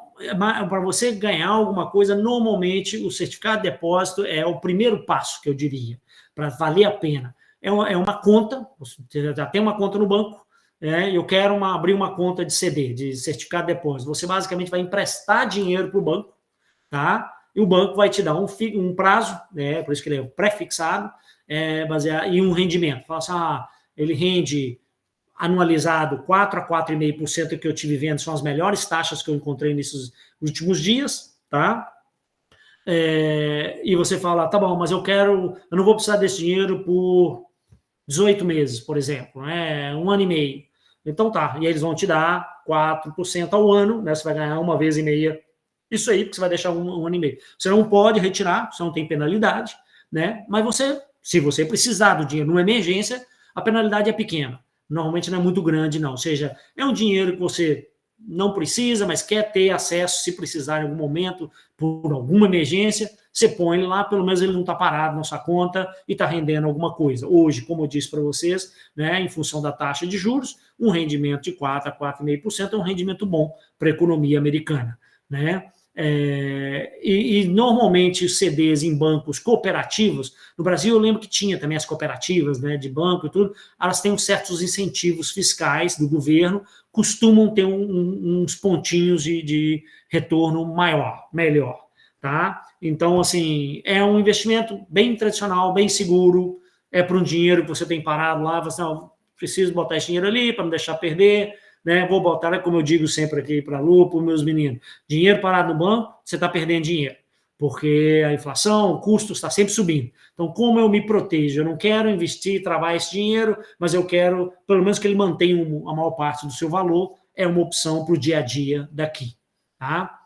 para você ganhar alguma coisa, normalmente o certificado de depósito é o primeiro passo, que eu diria, para valer a pena. É uma conta, você já tem uma conta no banco, eu quero abrir uma conta de CD, de certificado de depósito. Você basicamente vai emprestar dinheiro para o banco, tá? E o banco vai te dar um prazo, por isso que ele é pré-fixado, baseado em um rendimento. Fala assim, ele rende anualizado 4 a 4,5% que eu tive vendo, são as melhores taxas que eu encontrei nesses últimos dias, tá? E você fala, tá bom, mas eu não vou precisar desse dinheiro por 18 meses, por exemplo, um ano e meio. Então tá, e eles vão te dar 4% ao ano, né? Você vai ganhar 1,5 vezes isso aí, porque você vai deixar um ano e meio. Você não pode retirar, você não tem penalidade, né? Mas se você precisar do dinheiro numa emergência, a penalidade é pequena. Normalmente não é muito grande, não. Ou seja, é um dinheiro que você não precisa, mas quer ter acesso se precisar em algum momento, por alguma emergência, você põe ele lá, pelo menos ele não está parado na sua conta e está rendendo alguma coisa. Hoje, como eu disse para vocês, né, em função da taxa de juros, um rendimento de 4 a 4,5% é um rendimento bom para a economia americana, né? E normalmente os CDs em bancos cooperativos, no Brasil eu lembro que tinha também as cooperativas, né, de banco e tudo, elas têm certos incentivos fiscais do governo, costumam ter uns pontinhos de retorno melhor, tá? Então, assim, é um investimento bem tradicional, bem seguro, para um dinheiro que você tem parado lá, você preciso botar esse dinheiro ali para não deixar perder, né? Vou botar, como eu digo sempre aqui para a Lu, para os meus meninos, dinheiro parado no banco, você está perdendo dinheiro, porque a inflação, o custo está sempre subindo. Então, como eu me protejo? Eu não quero investir, travar esse dinheiro, mas eu quero, pelo menos, que ele mantenha a maior parte do seu valor, é uma opção para o dia a dia daqui, tá?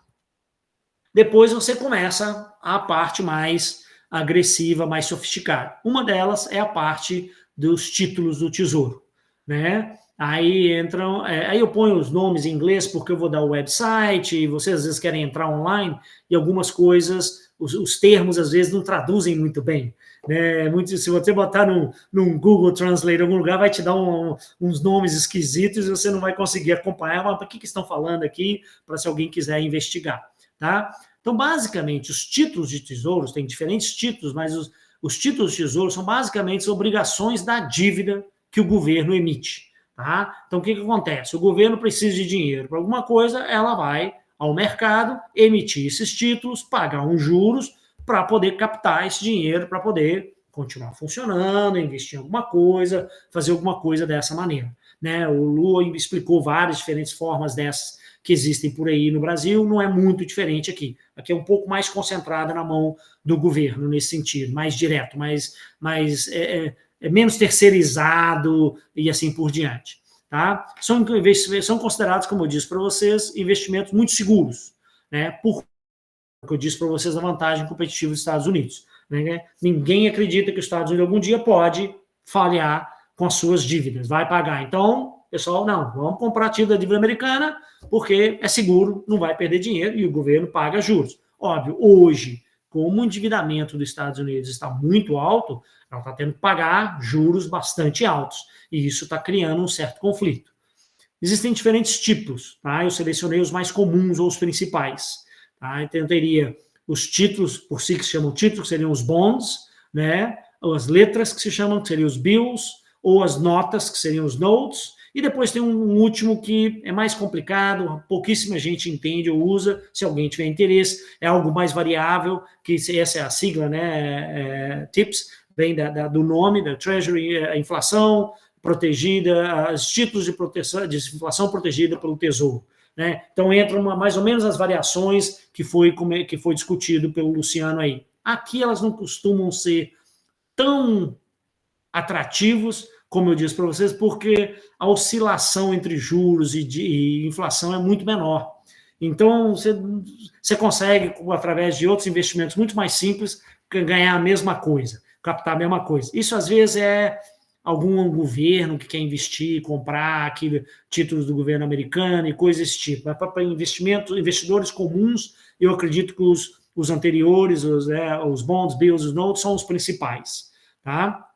Depois você começa a parte mais agressiva, mais sofisticada. Uma delas é a parte dos títulos do Tesouro, né? Aí entram, aí eu ponho os nomes em inglês porque eu vou dar o website, e vocês às vezes querem entrar online e algumas coisas, os termos às vezes não traduzem muito bem, né? Se você botar num Google Translate em algum lugar, vai te dar uns nomes esquisitos e você não vai conseguir acompanhar, mas o que estão falando aqui, para se alguém quiser investigar, tá? Então, basicamente, os títulos de tesouros, tem diferentes títulos, mas os títulos de tesouro são basicamente as obrigações da dívida que o governo emite. Tá? Então, o que acontece? O governo precisa de dinheiro para alguma coisa, ela vai ao mercado, emitir esses títulos, pagar uns juros para poder captar esse dinheiro, para poder continuar funcionando, investir em alguma coisa, fazer alguma coisa dessa maneira. Né? O Lua explicou várias diferentes formas dessas que existem por aí no Brasil, não é muito diferente aqui. Aqui é um pouco mais concentrada na mão do governo, nesse sentido, mais direto, mais menos terceirizado e assim por diante. Tá? São considerados, como eu disse para vocês, investimentos muito seguros, né? Porque eu disse para vocês a vantagem competitiva dos Estados Unidos. Né? Ninguém acredita que os Estados Unidos algum dia pode falhar com as suas dívidas, vai pagar. Então, pessoal, não, vamos comprar a dívida americana porque é seguro, não vai perder dinheiro e o governo paga juros. Óbvio, hoje, como o endividamento dos Estados Unidos está muito alto, ela está tendo que pagar juros bastante altos. E isso está criando um certo conflito. Existem diferentes tipos, tá? Eu selecionei os mais comuns ou os principais. Tá? Então, eu teria os títulos, por si que se chamam títulos, que seriam os bonds, né? Ou as letras que se chamam, que seriam os bills, ou as notas, que seriam os notes, e depois tem um último que é mais complicado, pouquíssima gente entende ou usa, se alguém tiver interesse, é algo mais variável, que essa é a sigla, né? TIPS, vem do nome, da Treasury, a inflação protegida, os títulos de proteção, de inflação protegida pelo Tesouro. Né? Então, entram mais ou menos as variações que foi discutido pelo Luciano aí. Aqui elas não costumam ser tão atrativos, como eu disse para vocês, porque a oscilação entre juros e inflação é muito menor. Então, você consegue, através de outros investimentos muito mais simples, ganhar a mesma coisa, captar a mesma coisa. Isso, às vezes, é algum governo que quer investir, comprar títulos do governo americano e coisas desse tipo. Mas para investidores comuns, eu acredito que os anteriores, os bonds, bills, os notes, são os principais. Tá?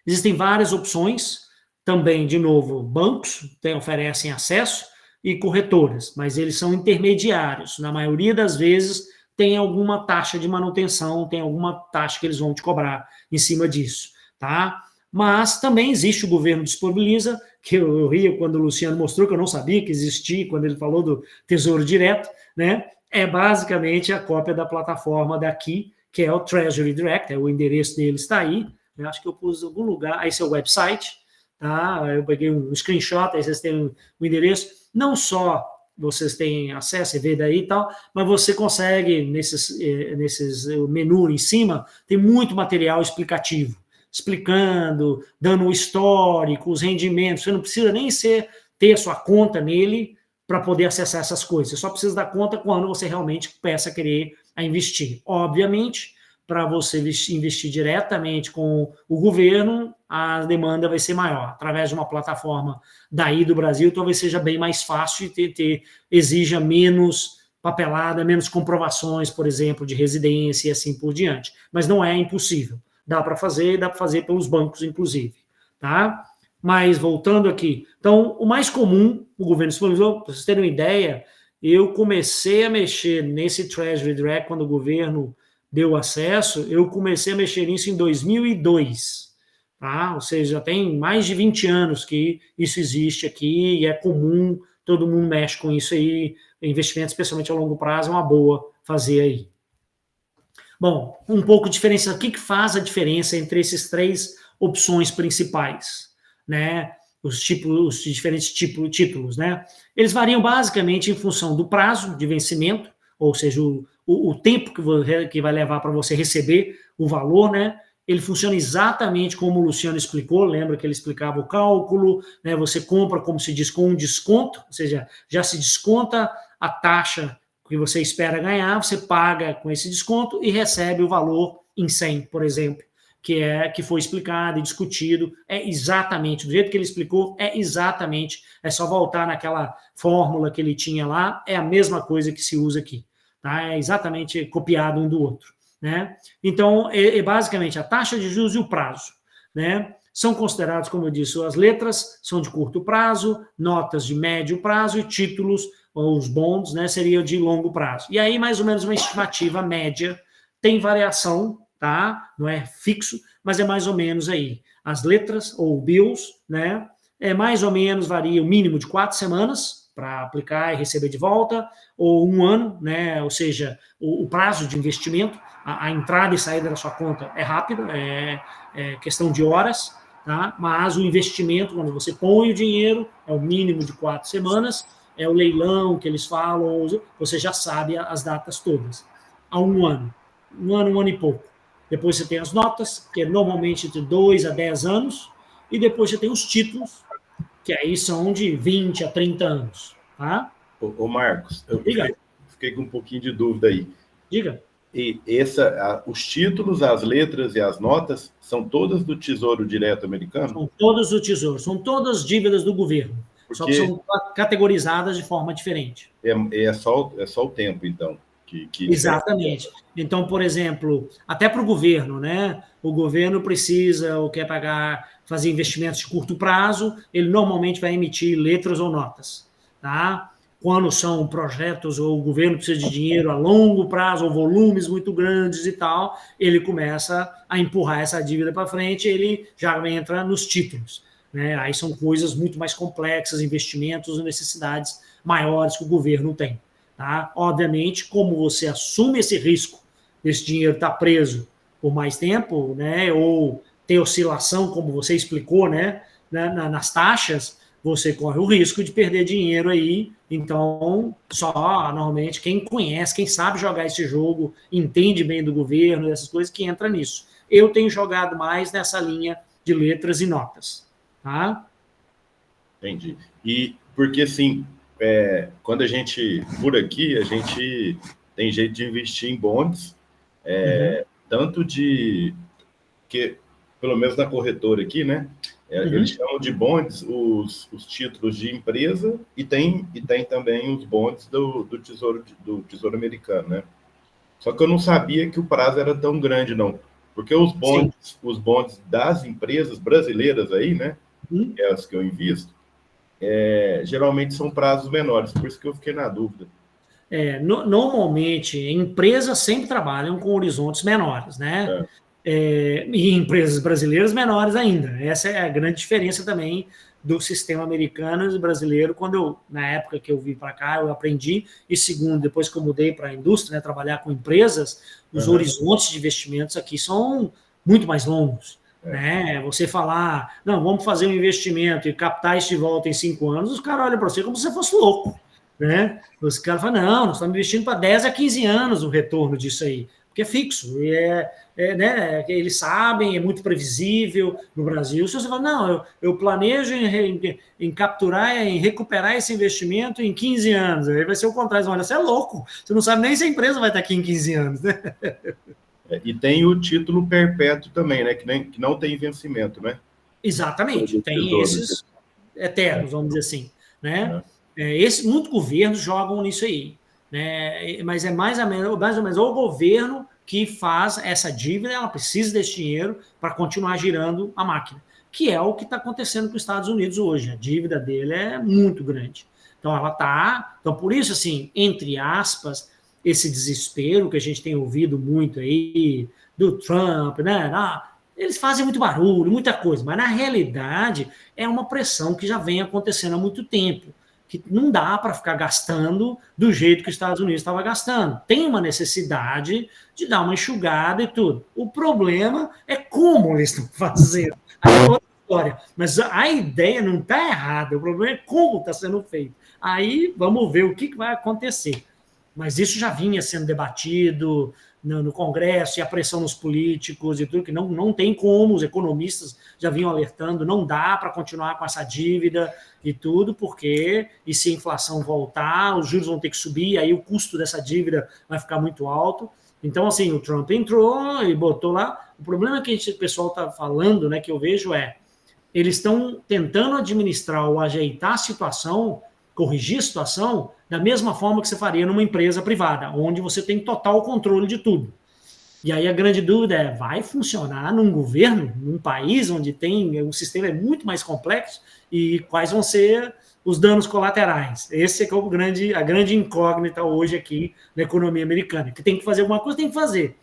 Existem várias opções, também, de novo, bancos oferecem acesso e corretoras, mas eles são intermediários. Na maioria das vezes, tem alguma taxa de manutenção, tem alguma taxa que eles vão te cobrar em cima disso. Tá? Mas também existe, o governo disponibiliza, que eu rio quando o Luciano mostrou, que eu não sabia que existia, quando ele falou do Tesouro Direto, né? É basicamente a cópia da plataforma daqui, que é o Treasury Direct, o endereço dele está aí, eu acho que eu pus em algum lugar, aí esse é o website, tá? Eu peguei um screenshot, aí vocês têm o endereço, não só vocês têm acesso e vê daí e tal, mas você consegue, nesses menu em cima, tem muito material explicativo, explicando, dando o histórico, os rendimentos. Você não precisa nem ter a sua conta nele para poder acessar essas coisas. Você só precisa dar conta quando você realmente começa a querer investir. Obviamente, para você investir diretamente com o governo, a demanda vai ser maior. Através de uma plataforma daí do Brasil, talvez seja bem mais fácil e exija menos papelada, menos comprovações, por exemplo, de residência e assim por diante. Mas não é impossível. Dá para fazer pelos bancos, inclusive. Tá? Mas, voltando aqui, então, o mais comum, o governo disponibilizou, para vocês terem uma ideia, eu comecei a mexer nesse Treasury Direct, quando o governo deu acesso, eu comecei a mexer nisso em 2002, tá? Ou seja, já tem mais de 20 anos que isso existe aqui, e é comum, todo mundo mexe com isso aí, investimento, especialmente a longo prazo, é uma boa fazer aí. Bom, um pouco de diferença. O que faz a diferença entre esses três opções principais, né? Os diferentes títulos, né? Eles variam basicamente em função do prazo de vencimento, ou seja, o tempo que vai levar para você receber o valor, né? Ele funciona exatamente como o Luciano explicou, lembra que ele explicava o cálculo, né? Você compra, como se diz, com um desconto, ou seja, já se desconta a taxa que você espera ganhar, você paga com esse desconto e recebe o valor em 100, por exemplo, que foi explicado e discutido, é exatamente, do jeito que ele explicou, é só voltar naquela fórmula que ele tinha lá, é a mesma coisa que se usa aqui, tá? É exatamente copiado um do outro, né? Então, basicamente, a taxa de juros e o prazo, né? São considerados, como eu disse, as letras são de curto prazo, notas de médio prazo e títulos, ou os bonds, né, seriam de longo prazo. E aí, mais ou menos, uma estimativa média, tem variação, tá? Não é fixo, mas é mais ou menos aí. As letras, ou bills, né, mais ou menos varia o mínimo de 4 semanas para aplicar e receber de volta, ou 1 ano, né, ou seja, o prazo de investimento, a entrada e saída da sua conta é rápido, é questão de horas, tá? Mas o investimento, quando você põe o dinheiro, é o mínimo de 4 semanas, é o leilão que eles falam, você já sabe as datas todas. Há 1 ano. 1 ano e pouco. Depois você tem as notas, que é normalmente de 2 a 10 anos, e depois você tem os títulos, que aí são de 20 a 30 anos. Tá? Ô Marcos, eu Diga. fiquei com um pouquinho de dúvida aí. Diga. E os títulos, as letras e as notas são todas do Tesouro Direto americano? São todas do Tesouro, são todas dívidas do governo. Só que são categorizadas de forma diferente. É só o tempo, então. Exatamente. Então, por exemplo, até para o governo, né? O governo precisa ou quer fazer investimentos de curto prazo, ele normalmente vai emitir letras ou notas. Tá? Quando são projetos ou o governo precisa de dinheiro a longo prazo, ou volumes muito grandes e tal, ele começa a empurrar essa dívida para frente, ele já entra nos títulos. Né? Aí são coisas muito mais complexas, investimentos e necessidades maiores que o governo tem. Tá? Obviamente, como você assume esse risco, esse dinheiro está preso por mais tempo, né? Ou tem oscilação, como você explicou, né? Nas taxas, você corre o risco de perder dinheiro aí. Então, só normalmente quem conhece, quem sabe jogar esse jogo, entende bem do governo, essas coisas, que entra nisso. Eu tenho jogado mais nessa linha de letras e notas. Tá? Entendi. E porque, assim, quando a gente, por aqui, a gente tem jeito de investir em bonds, tanto de, que, pelo menos na corretora aqui, né? Eles chamam de bonds os títulos de empresa e tem também os bonds do Tesouro Americano, né? Só que eu não sabia que o prazo era tão grande, não. Porque os bonds das empresas brasileiras aí, né? Que é as que eu invisto, geralmente são prazos menores, por isso que eu fiquei na dúvida. Normalmente, empresas sempre trabalham com horizontes menores, né? E empresas brasileiras menores ainda. Essa é a grande diferença também do sistema americano e brasileiro. Na época que eu vim para cá, eu aprendi, e segundo, depois que eu mudei para a indústria, né, trabalhar com empresas, os horizontes de investimentos aqui são muito mais longos. Né? Você falar, não, vamos fazer um investimento e captar isso de volta em 5 anos, os caras olham para você como se você fosse louco. Né? Os caras falam, não, nós estamos investindo para 10 a 15 anos o retorno disso aí, porque é fixo, né, eles sabem, é muito previsível no Brasil. Se você fala, não, eu planejo em capturar, em recuperar esse investimento em 15 anos, aí vai ser o contrário. Olha, você é louco, você não sabe nem se a empresa vai estar aqui em 15 anos. Né? E tem o título perpétuo também, né, que não tem vencimento, né? Exatamente, tem esses eternos, vamos dizer assim. Né? Muitos governos jogam nisso aí. Né? Mas é mais ou menos o governo que faz essa dívida, ela precisa desse dinheiro para continuar girando a máquina, que é o que está acontecendo com os Estados Unidos hoje. A dívida dele é muito grande. Então, Então, por isso, assim, entre aspas, esse desespero que a gente tem ouvido muito aí, do Trump, né? Eles fazem muito barulho, muita coisa, mas na realidade é uma pressão que já vem acontecendo há muito tempo, que não dá para ficar gastando do jeito que os Estados Unidos estava gastando. Tem uma necessidade de dar uma enxugada e tudo. O problema é como eles estão fazendo. Aí é outra história. Mas a ideia não está errada, o problema é como está sendo feito. Aí vamos ver o que vai acontecer. Mas isso já vinha sendo debatido no Congresso, e a pressão nos políticos e tudo, que não tem como, os economistas já vinham alertando, não dá para continuar com essa dívida e tudo, e se a inflação voltar, os juros vão ter que subir, aí o custo dessa dívida vai ficar muito alto. Então, assim, o Trump entrou e botou lá. O problema que o pessoal está falando, né, que eu vejo eles estão tentando administrar ou ajeitar a situação, corrigir a situação, da mesma forma que você faria numa empresa privada, onde você tem total controle de tudo. E aí a grande dúvida vai funcionar num governo, num país onde o sistema é muito mais complexo, e quais vão ser os danos colaterais? Esse é que é a grande incógnita hoje aqui na economia americana, que tem que fazer alguma coisa, tem que fazer.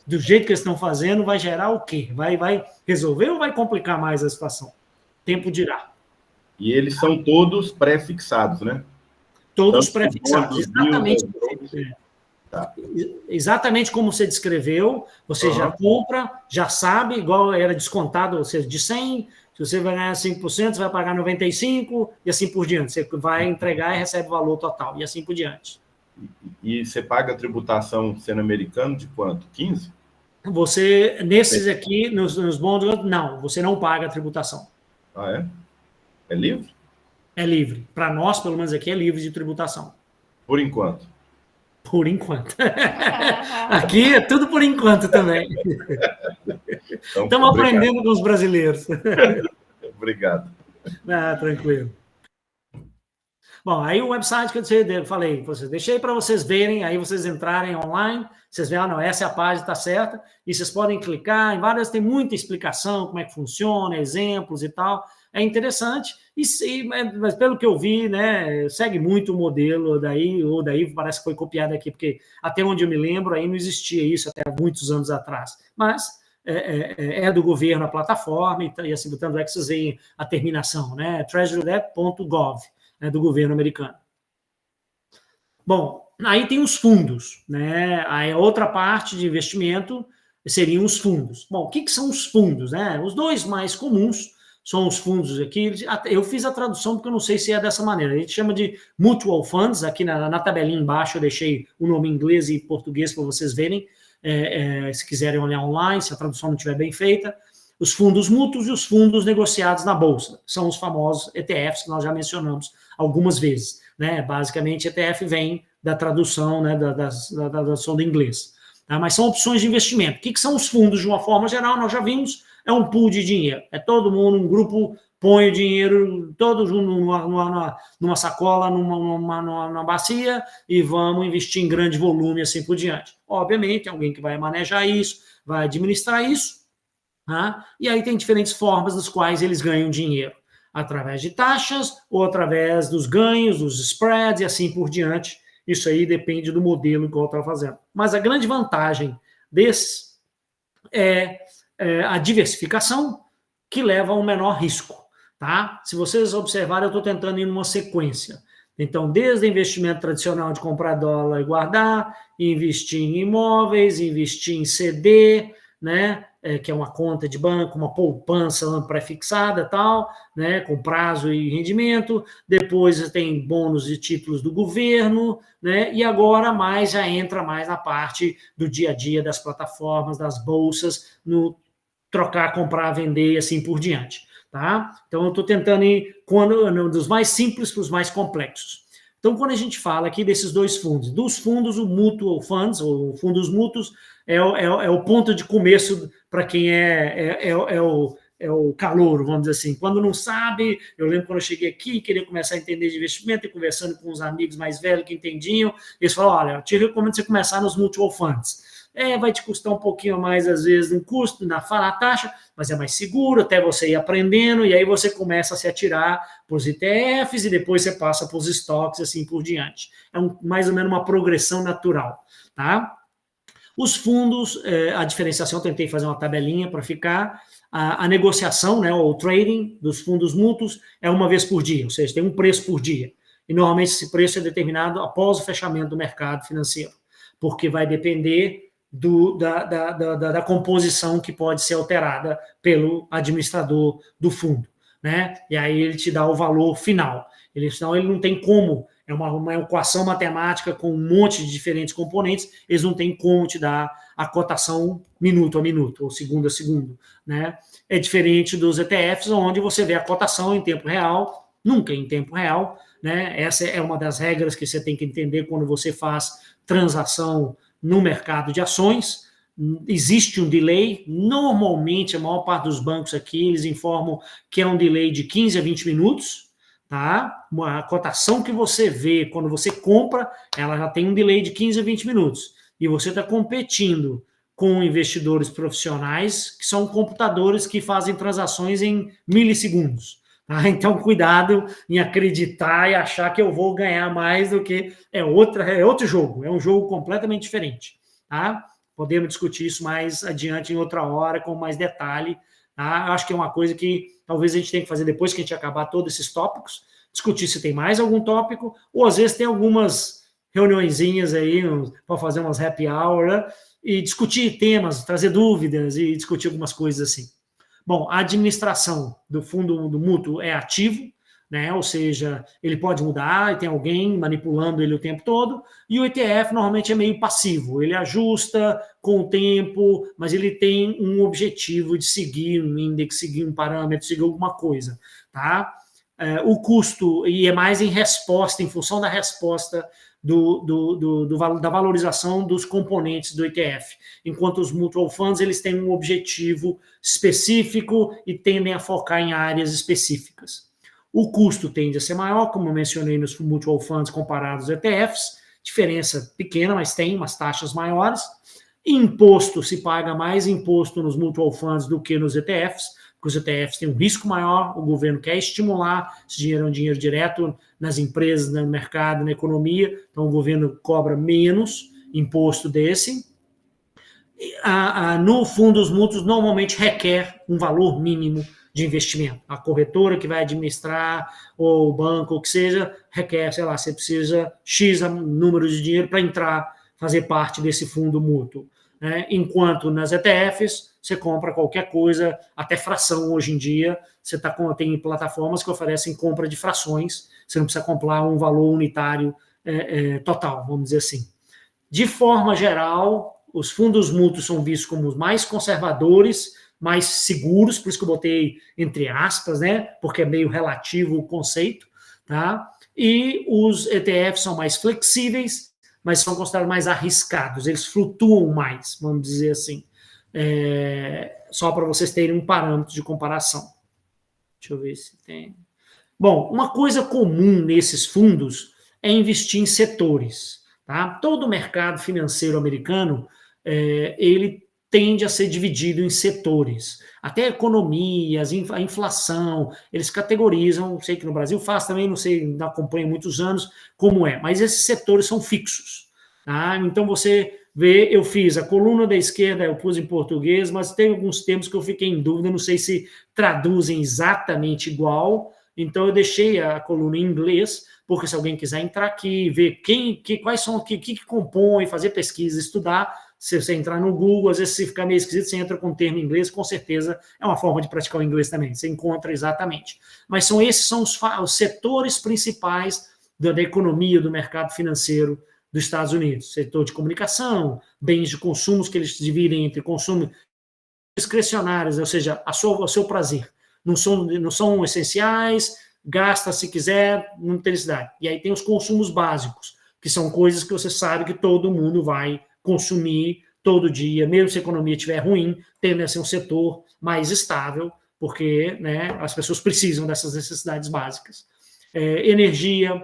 Do jeito que eles estão fazendo, vai gerar o quê? Vai resolver ou vai complicar mais a situação? Tempo dirá. E eles são todos pré-fixados, né? Todos pré-fixados, exatamente. Exatamente como você descreveu, você já compra, já sabe, igual era descontado, ou seja, de 100, se você vai ganhar 5%, você vai pagar 95% e assim por diante. Você vai entregar e recebe o valor total, e assim por diante. E você paga a tributação sendo americano de quanto? 15%? Você, nesses aqui, nos bons, não, você não paga a tributação. Ah, é? É livre? É livre. Para nós, pelo menos aqui, é livre de tributação. Por enquanto. Por enquanto. Aqui é tudo por enquanto também. Então, estamos aprendendo com os brasileiros. Obrigado. Tranquilo. Bom, aí o website que eu falei, deixei para vocês verem, aí vocês entrarem online, vocês veem, não, essa é a página, está certa, e vocês podem clicar em várias, tem muita explicação, como é que funciona, exemplos e tal, é interessante, mas pelo que eu vi, né, segue muito o modelo daí parece que foi copiado aqui, porque até onde eu me lembro, aí não existia isso até muitos anos atrás, mas é do governo a plataforma, e assim, tanto é que vocês veem a terminação, né, treasurydebt.gov, né, do governo americano. Bom, aí tem os fundos, né? Aí a outra parte de investimento seriam os fundos. Bom, o que são os fundos, né? Os dois mais comuns são os fundos aqui. Eu fiz a tradução porque eu não sei se é dessa maneira. A gente chama de mutual funds. Aqui na tabelinha embaixo eu deixei o nome em inglês e português para vocês verem, se quiserem olhar online, se a tradução não estiver bem feita. os fundos mútuos e os fundos negociados na Bolsa. São os famosos ETFs que nós já mencionamos algumas vezes. Né? Basicamente, ETF vem da tradução, né, da tradução do inglês. Tá? Mas são opções de investimento. O que são os fundos, de uma forma geral? Nós já vimos, é um pool de dinheiro. É todo mundo, um grupo põe o dinheiro todo junto numa sacola, numa bacia, e vamos investir em grande volume, assim por diante. Obviamente, alguém que vai manejar isso, vai administrar isso, tá? E aí tem diferentes formas das quais eles ganham dinheiro, através de taxas ou através dos ganhos, dos spreads e assim por diante. Isso aí depende do modelo que eu estou fazendo. Mas a grande vantagem desses é a diversificação, que leva a um menor risco. Tá? Se vocês observarem, eu estou tentando ir numa sequência. Então, desde o investimento tradicional de comprar dólar e guardar, investir em imóveis, investir em CD, né? Que é uma conta de banco, uma poupança pré-fixada e tal, né? Com prazo e rendimento. Depois tem bônus e títulos do governo, né? E agora já entra mais na parte do dia a dia das plataformas, das bolsas, no trocar, comprar, vender e assim por diante. Tá? Então, eu estou tentando ir dos mais simples para os mais complexos. Então, quando a gente fala aqui desses dois fundos, dos fundos, o Mutual Funds, ou fundos mútuos, é o ponto de começo para quem é o calouro, vamos dizer assim. Quando não sabe, eu lembro quando eu cheguei aqui, queria começar a entender de investimento, e conversando com os amigos mais velhos que entendiam, eles falaram, olha, eu te recomendo você começar nos Mutual Funds. Vai te custar um pouquinho mais, às vezes, no custo, na taxa, mas é mais seguro, até você ir aprendendo, e aí você começa a se atirar para os ETFs, e depois você passa para os estoques, assim por diante. É mais ou menos uma progressão natural, tá? Os fundos, a diferenciação, tentei fazer uma tabelinha para ficar, a negociação, né, ou o trading dos fundos mútuos é uma vez por dia, ou seja, tem um preço por dia, e normalmente esse preço é determinado após o fechamento do mercado financeiro, porque vai depender da composição que pode ser alterada pelo administrador do fundo, né? E aí ele te dá o valor final. Senão ele não tem como, é uma equação matemática com um monte de diferentes componentes, eles não têm como te dar a cotação minuto a minuto, ou segundo a segundo, né? É diferente dos ETFs, onde você vê a cotação em tempo real, nunca em tempo real, né? Essa é uma das regras que você tem que entender quando você faz transação no mercado de ações. Existe um delay, normalmente a maior parte dos bancos aqui, eles informam que é um delay de 15 a 20 minutos, tá? A cotação que você vê quando você compra, ela já tem um delay de 15 a 20 minutos, e você está competindo com investidores profissionais, que são computadores que fazem transações em milissegundos. Tá? Então, cuidado em acreditar e achar que eu vou ganhar mais do que... É outro jogo, é um jogo completamente diferente. Tá? Podemos discutir isso mais adiante em outra hora, com mais detalhe. Tá? Eu acho que é uma coisa que talvez a gente tenha que fazer depois que a gente acabar todos esses tópicos, discutir se tem mais algum tópico, ou às vezes tem algumas reuniõezinhas aí para fazer umas happy hour, né? E discutir temas, trazer dúvidas e discutir algumas coisas assim. Bom, a administração do fundo do mútuo é ativo, né? Ou seja, ele pode mudar e tem alguém manipulando ele o tempo todo, e o ETF normalmente é meio passivo, ele ajusta com o tempo, mas ele tem um objetivo de seguir um índice, seguir um parâmetro, seguir alguma coisa, tá? O custo, e é mais em resposta, em função da resposta da valorização dos componentes do ETF, enquanto os mutual funds eles têm um objetivo específico e tendem a focar em áreas específicas. O custo tende a ser maior, como eu mencionei nos mutual funds comparados aos ETFs, diferença pequena, mas tem umas taxas maiores. Imposto, se paga mais imposto nos mutual funds do que nos ETFs, porque os ETFs têm um risco maior, o governo quer estimular, esse dinheiro é um dinheiro direto nas empresas, no mercado, na economia, então o governo cobra menos imposto desse. No fundo, os mútuos normalmente requer um valor mínimo de investimento. A corretora que vai administrar, ou o banco, ou o que seja, requer, sei lá, você precisa X número de dinheiro para entrar, fazer parte desse fundo mútuo. Né? Enquanto nas ETFs, você compra qualquer coisa, até fração hoje em dia, tem plataformas que oferecem compra de frações, você não precisa comprar um valor unitário total, vamos dizer assim. De forma geral, os fundos mútuos são vistos como os mais conservadores mais seguros, por isso que eu botei entre aspas, né? Porque é meio relativo o conceito, tá? E os ETFs são mais flexíveis, mas são considerados mais arriscados, eles flutuam mais, vamos dizer assim. Só para vocês terem um parâmetro de comparação. Deixa eu ver se tem. Bom, uma coisa comum nesses fundos é investir em setores. Tá? Todo o mercado financeiro americano, ele tende a ser dividido em setores. Até a economia, a inflação, eles categorizam, sei que no Brasil faz também, não sei, não acompanho há muitos anos como é, mas esses setores são fixos. Tá? Então você vê, eu fiz a coluna da esquerda, eu pus em português, mas tem alguns termos que eu fiquei em dúvida, não sei se traduzem exatamente igual, então eu deixei a coluna em inglês, porque se alguém quiser entrar aqui, ver quais são, o que compõe, fazer pesquisa, estudar, se você entrar no Google, às vezes se ficar meio esquisito, você entra com um termo em inglês, com certeza é uma forma de praticar o inglês também, você encontra exatamente. Mas esses são os setores principais da economia, do mercado financeiro dos Estados Unidos. Setor de comunicação, bens de consumos que eles dividem entre consumo discricionários, ou seja, ao seu prazer. Não são essenciais, gasta se quiser, não tem necessidade. E aí tem os consumos básicos, que são coisas que você sabe que todo mundo vai consumir todo dia, mesmo se a economia estiver ruim, tende a ser um setor mais estável, porque, né, as pessoas precisam dessas necessidades básicas. Energia,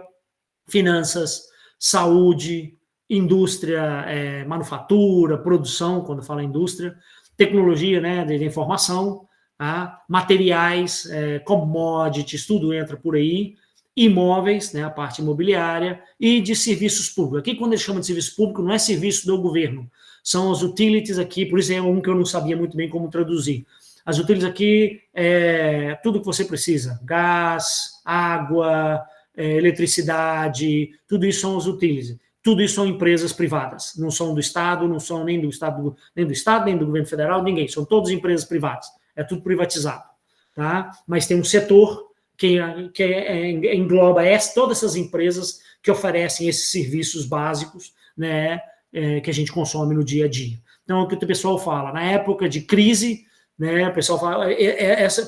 finanças, saúde, indústria, manufatura, produção, quando fala indústria, tecnologia, né, de informação, tá? Materiais, commodities, tudo entra por aí, imóveis, né, a parte imobiliária, e de serviços públicos. Aqui, quando eles chamam de serviço público, não é serviço do governo, são as utilities aqui, por isso é um que eu não sabia muito bem como traduzir. As utilities aqui é tudo que você precisa, gás, água, eletricidade, tudo isso são as utilities. Tudo isso são empresas privadas, não são do Estado, não são nem do Estado, nem do governo federal, ninguém, são todas empresas privadas, é tudo privatizado, tá? Mas tem um setor que engloba todas essas empresas que oferecem esses serviços básicos, né, que a gente consome no dia a dia. Então, é o que o pessoal fala, na época de crise, né, o pessoal fala,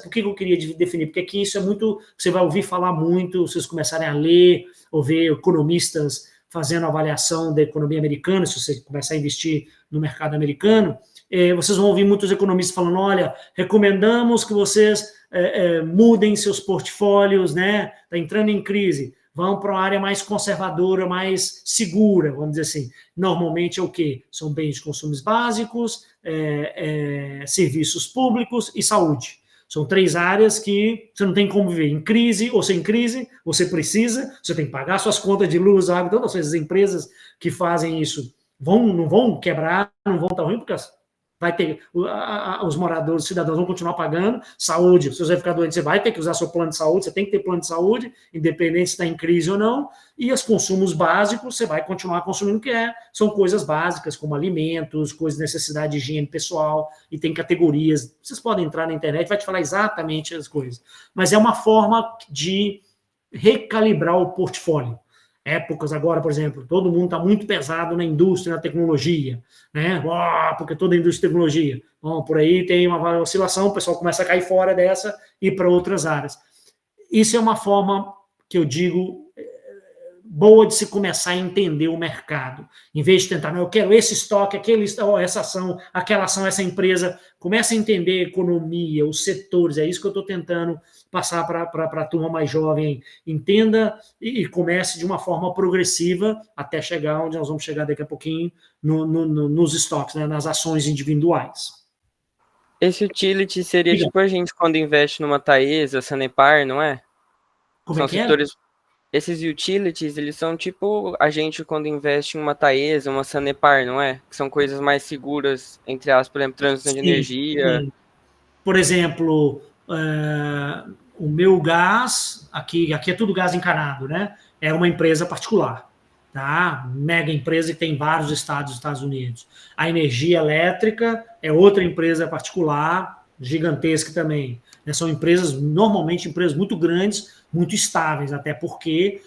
por que eu queria definir? Porque aqui isso é muito, você vai ouvir falar muito, vocês começarem a ler, ou ver economistas fazendo avaliação da economia americana, se você começar a investir no mercado americano, vocês vão ouvir muitos economistas falando, olha, recomendamos que vocês mudem seus portfólios, né, está entrando em crise, vão para uma área mais conservadora, mais segura, vamos dizer assim. Normalmente é o quê? São bens de consumos básicos, serviços públicos e saúde. São 3 áreas que você não tem como viver em crise ou sem crise, você precisa, você tem que pagar suas contas de luz, água, todas essas empresas que fazem isso não vão quebrar, não vão estar ruim, porque vai ter, os moradores, os cidadãos vão continuar pagando, saúde, se você vai ficar doente, você vai ter que usar seu plano de saúde, você tem que ter plano de saúde, independente se está em crise ou não, e os consumos básicos, você vai continuar consumindo, são coisas básicas, como alimentos, coisas de necessidade de higiene pessoal, e tem categorias, vocês podem entrar na internet, vai te falar exatamente as coisas, mas é uma forma de recalibrar o portfólio. Épocas agora, por exemplo, todo mundo está muito pesado na indústria, na tecnologia, né? Porque toda a indústria de tecnologia. Bom, por aí tem uma oscilação, o pessoal começa a cair fora dessa e ir para outras áreas. Isso é uma forma que eu digo boa de se começar a entender o mercado. Em vez de tentar, eu quero esse estoque, essa ação, aquela ação, essa empresa. Começa a entender a economia, os setores. É isso que eu estou tentando passar para a turma mais jovem. Entenda e comece de uma forma progressiva até chegar onde nós vamos chegar daqui a pouquinho nos estoques, né, nas ações individuais. Esse utility seria tipo a gente quando investe numa Taesa, Sanepar, não é? Como São é que setores... Esses utilities, eles são tipo a gente quando investe em uma Taesa, uma Sanepar, não é? Que são coisas mais seguras, entre aspas, por exemplo, transição de energia. Sim. Por exemplo, o meu gás, aqui é tudo gás encanado, né? É uma empresa particular, tá? Mega empresa que tem em vários estados dos Estados Unidos. A energia elétrica é outra empresa particular, gigantesca também. São empresas, normalmente empresas muito grandes, muito estáveis, até porque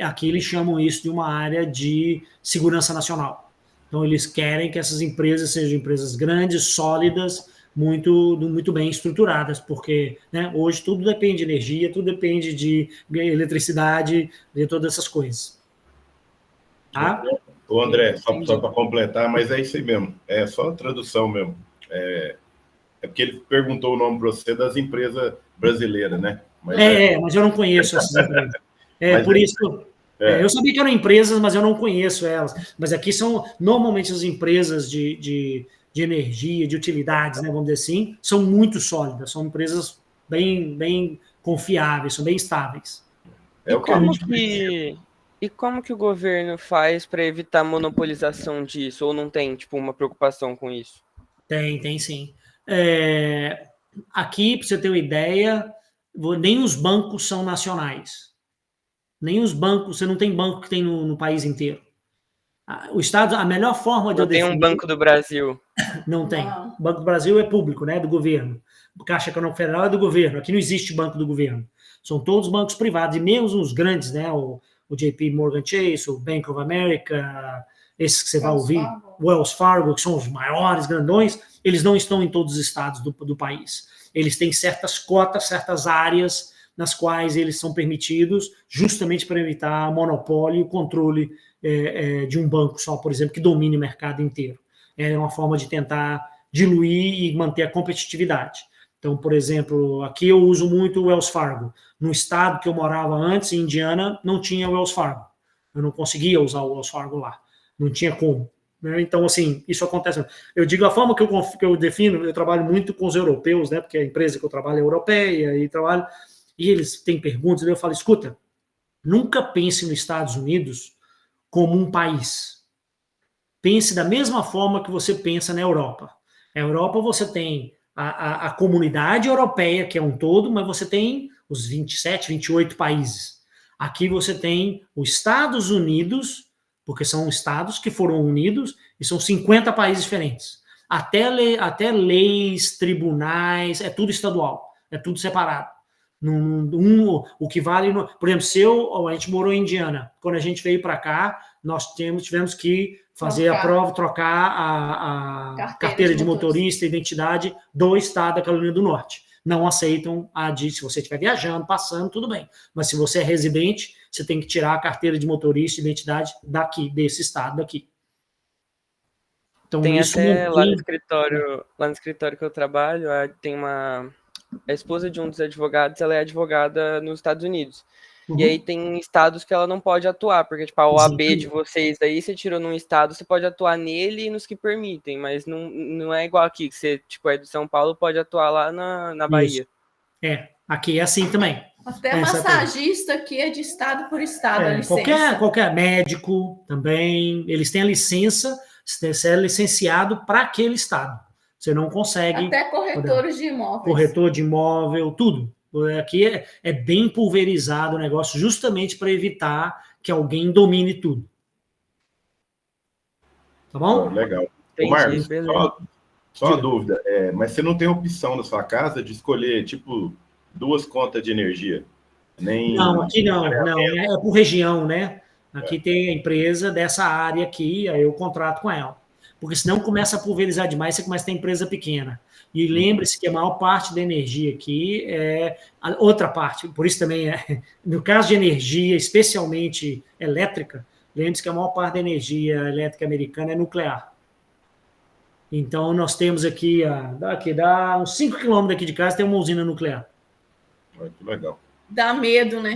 aqui eles chamam isso de uma área de segurança nacional. Então, eles querem que essas empresas sejam empresas grandes, sólidas, muito bem estruturadas, porque, né, hoje tudo depende de energia, tudo depende de eletricidade, de todas essas coisas. Tá? Ô, André, só para completar, mas é isso aí mesmo, é só tradução mesmo. É porque ele perguntou o nome para você das empresas brasileiras, né? Mas eu não conheço essas empresas. Por isso, eu sabia que eram empresas, mas eu não conheço elas. Mas aqui são, normalmente, as empresas de energia, de utilidades, né, vamos dizer assim, são muito sólidas, são empresas bem confiáveis, são bem estáveis. E como que o governo faz para evitar a monopolização disso? Ou não tem, tipo, uma preocupação com isso? Tem sim. Aqui, para você ter uma ideia, nem os bancos são nacionais. Nem os bancos, você não tem banco que tem no país inteiro. O Estado, a melhor forma de eu definir... Não tem um Banco do Brasil. Não tem. O Banco do Brasil é público, né, do governo. O Caixa Econômica Federal é do governo. Aqui não existe banco do governo. São todos bancos privados, e mesmo os grandes, né, o JP Morgan Chase, o Bank of America, esses que você vai ouvir, Wells Fargo, que são os maiores, grandões, eles não estão em todos os estados do país. Eles têm certas cotas, certas áreas nas quais eles são permitidos, justamente para evitar monopólio e o controle de um banco só, por exemplo, que domine o mercado inteiro. É uma forma de tentar diluir e manter a competitividade. Então, por exemplo, aqui eu uso muito o Wells Fargo. No estado que eu morava antes, em Indiana, não tinha o Wells Fargo. Eu não conseguia usar o Wells Fargo lá. Não tinha como. Então, assim, isso acontece. Eu digo, a forma que eu defino, eu trabalho muito com os europeus, né, porque a empresa que eu trabalho é europeia, e eles têm perguntas, eu falo, escuta, nunca pense nos Estados Unidos como um país. Pense da mesma forma que você pensa na Europa. Na Europa você tem a comunidade europeia, que é um todo, mas você tem os 27, 28 países. Aqui você tem os Estados Unidos, porque são estados que foram unidos, e são 50 países diferentes. Até leis, tribunais, é tudo estadual, é tudo separado. O que vale... Por exemplo, a gente morou em Indiana. Quando a gente veio para cá, nós tivemos que fazer a prova, trocar a carteira de motorista, identidade do estado da Carolina do Norte. Não aceitam se você estiver viajando, passando, tudo bem. Mas se você é residente, você tem que tirar a carteira de motorista, identidade daqui, desse estado daqui. Então, tem isso até lá no escritório que eu trabalho, tem a esposa de um dos advogados, ela é advogada nos Estados Unidos. Uhum. E aí tem estados que ela não pode atuar, porque tipo, a OAB de vocês aí, você tirou num estado, você pode atuar nele e nos que permitem, mas não é igual aqui, que você, tipo, é de São Paulo, pode atuar lá na Bahia. Aqui é assim também. Até massagista aqui é de estado por estado, a licença. Qualquer médico também, eles têm a licença, você é licenciado para aquele estado. Você não consegue... Até corretores de imóveis. Corretor de imóvel, tudo. Aqui é bem pulverizado o negócio, justamente para evitar que alguém domine tudo. Tá bom? Legal. Ô, Marcos, só uma dúvida. Mas você não tem opção na sua casa de escolher, tipo, 2 contas de energia? Não, aqui não. É por região, né? Aqui tem a empresa dessa área aqui, aí eu contrato com ela. Porque senão começa a pulverizar demais, você começa a ter empresa pequena. E lembre-se que a maior parte da energia aqui é a outra parte, por isso também no caso de energia, especialmente elétrica, lembre-se que a maior parte da energia elétrica americana é nuclear. Então, nós temos aqui, dá uns 5 quilômetros daqui de casa, tem uma usina nuclear. Muito legal. Dá medo, né?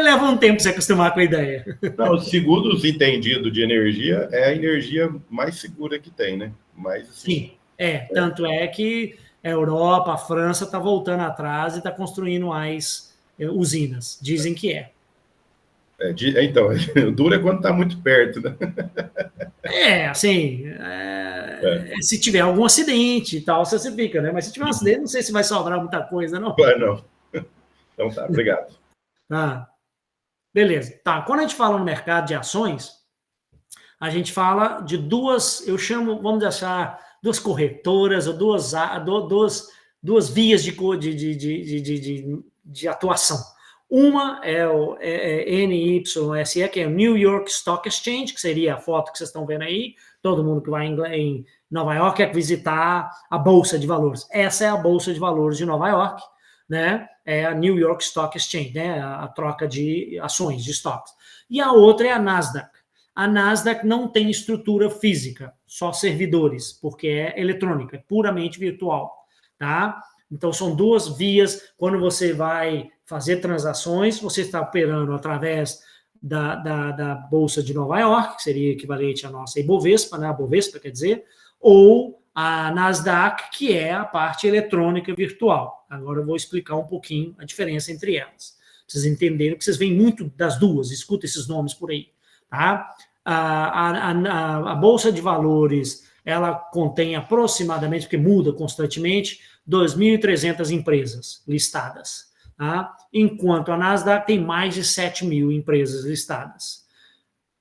Leva um tempo para você acostumar com a ideia. Não, segundo os entendidos de energia, é a energia mais segura que tem, né? Mas, assim, sim, tanto é que a Europa, a França está voltando atrás e está construindo mais usinas. Dizem que é. Então, dura quando está muito perto, né? Se tiver algum acidente e tal, você fica, né? Mas se tiver um acidente, não sei se vai sobrar muita coisa, não. Vai, não. Então tá, obrigado. Beleza. Tá, quando a gente fala no mercado de ações, a gente fala de vamos deixar, 2 corretoras ou duas vias de atuação. Uma é o NYSE, que é o New York Stock Exchange, que seria a foto que vocês estão vendo aí, todo mundo que vai em Nova York quer visitar a Bolsa de Valores. Essa é a Bolsa de Valores de Nova York, né? É a New York Stock Exchange, né? A troca de ações, de estoques. E a outra é a Nasdaq. A Nasdaq não tem estrutura física, só servidores, porque é eletrônica, é puramente virtual, tá? Então, são duas vias. Quando você vai fazer transações, você está operando através da Bolsa de Nova York, que seria equivalente à nossa Ibovespa, né? A Bovespa, quer dizer, ou a Nasdaq, que é a parte eletrônica virtual. Agora eu vou explicar um pouquinho a diferença entre elas. Vocês entenderam que vocês veem muito das duas, escuta esses nomes por aí, tá? A Bolsa de Valores, ela contém aproximadamente, porque muda constantemente, 2.300 empresas listadas, tá? Enquanto a Nasdaq tem mais de 7.000 empresas listadas.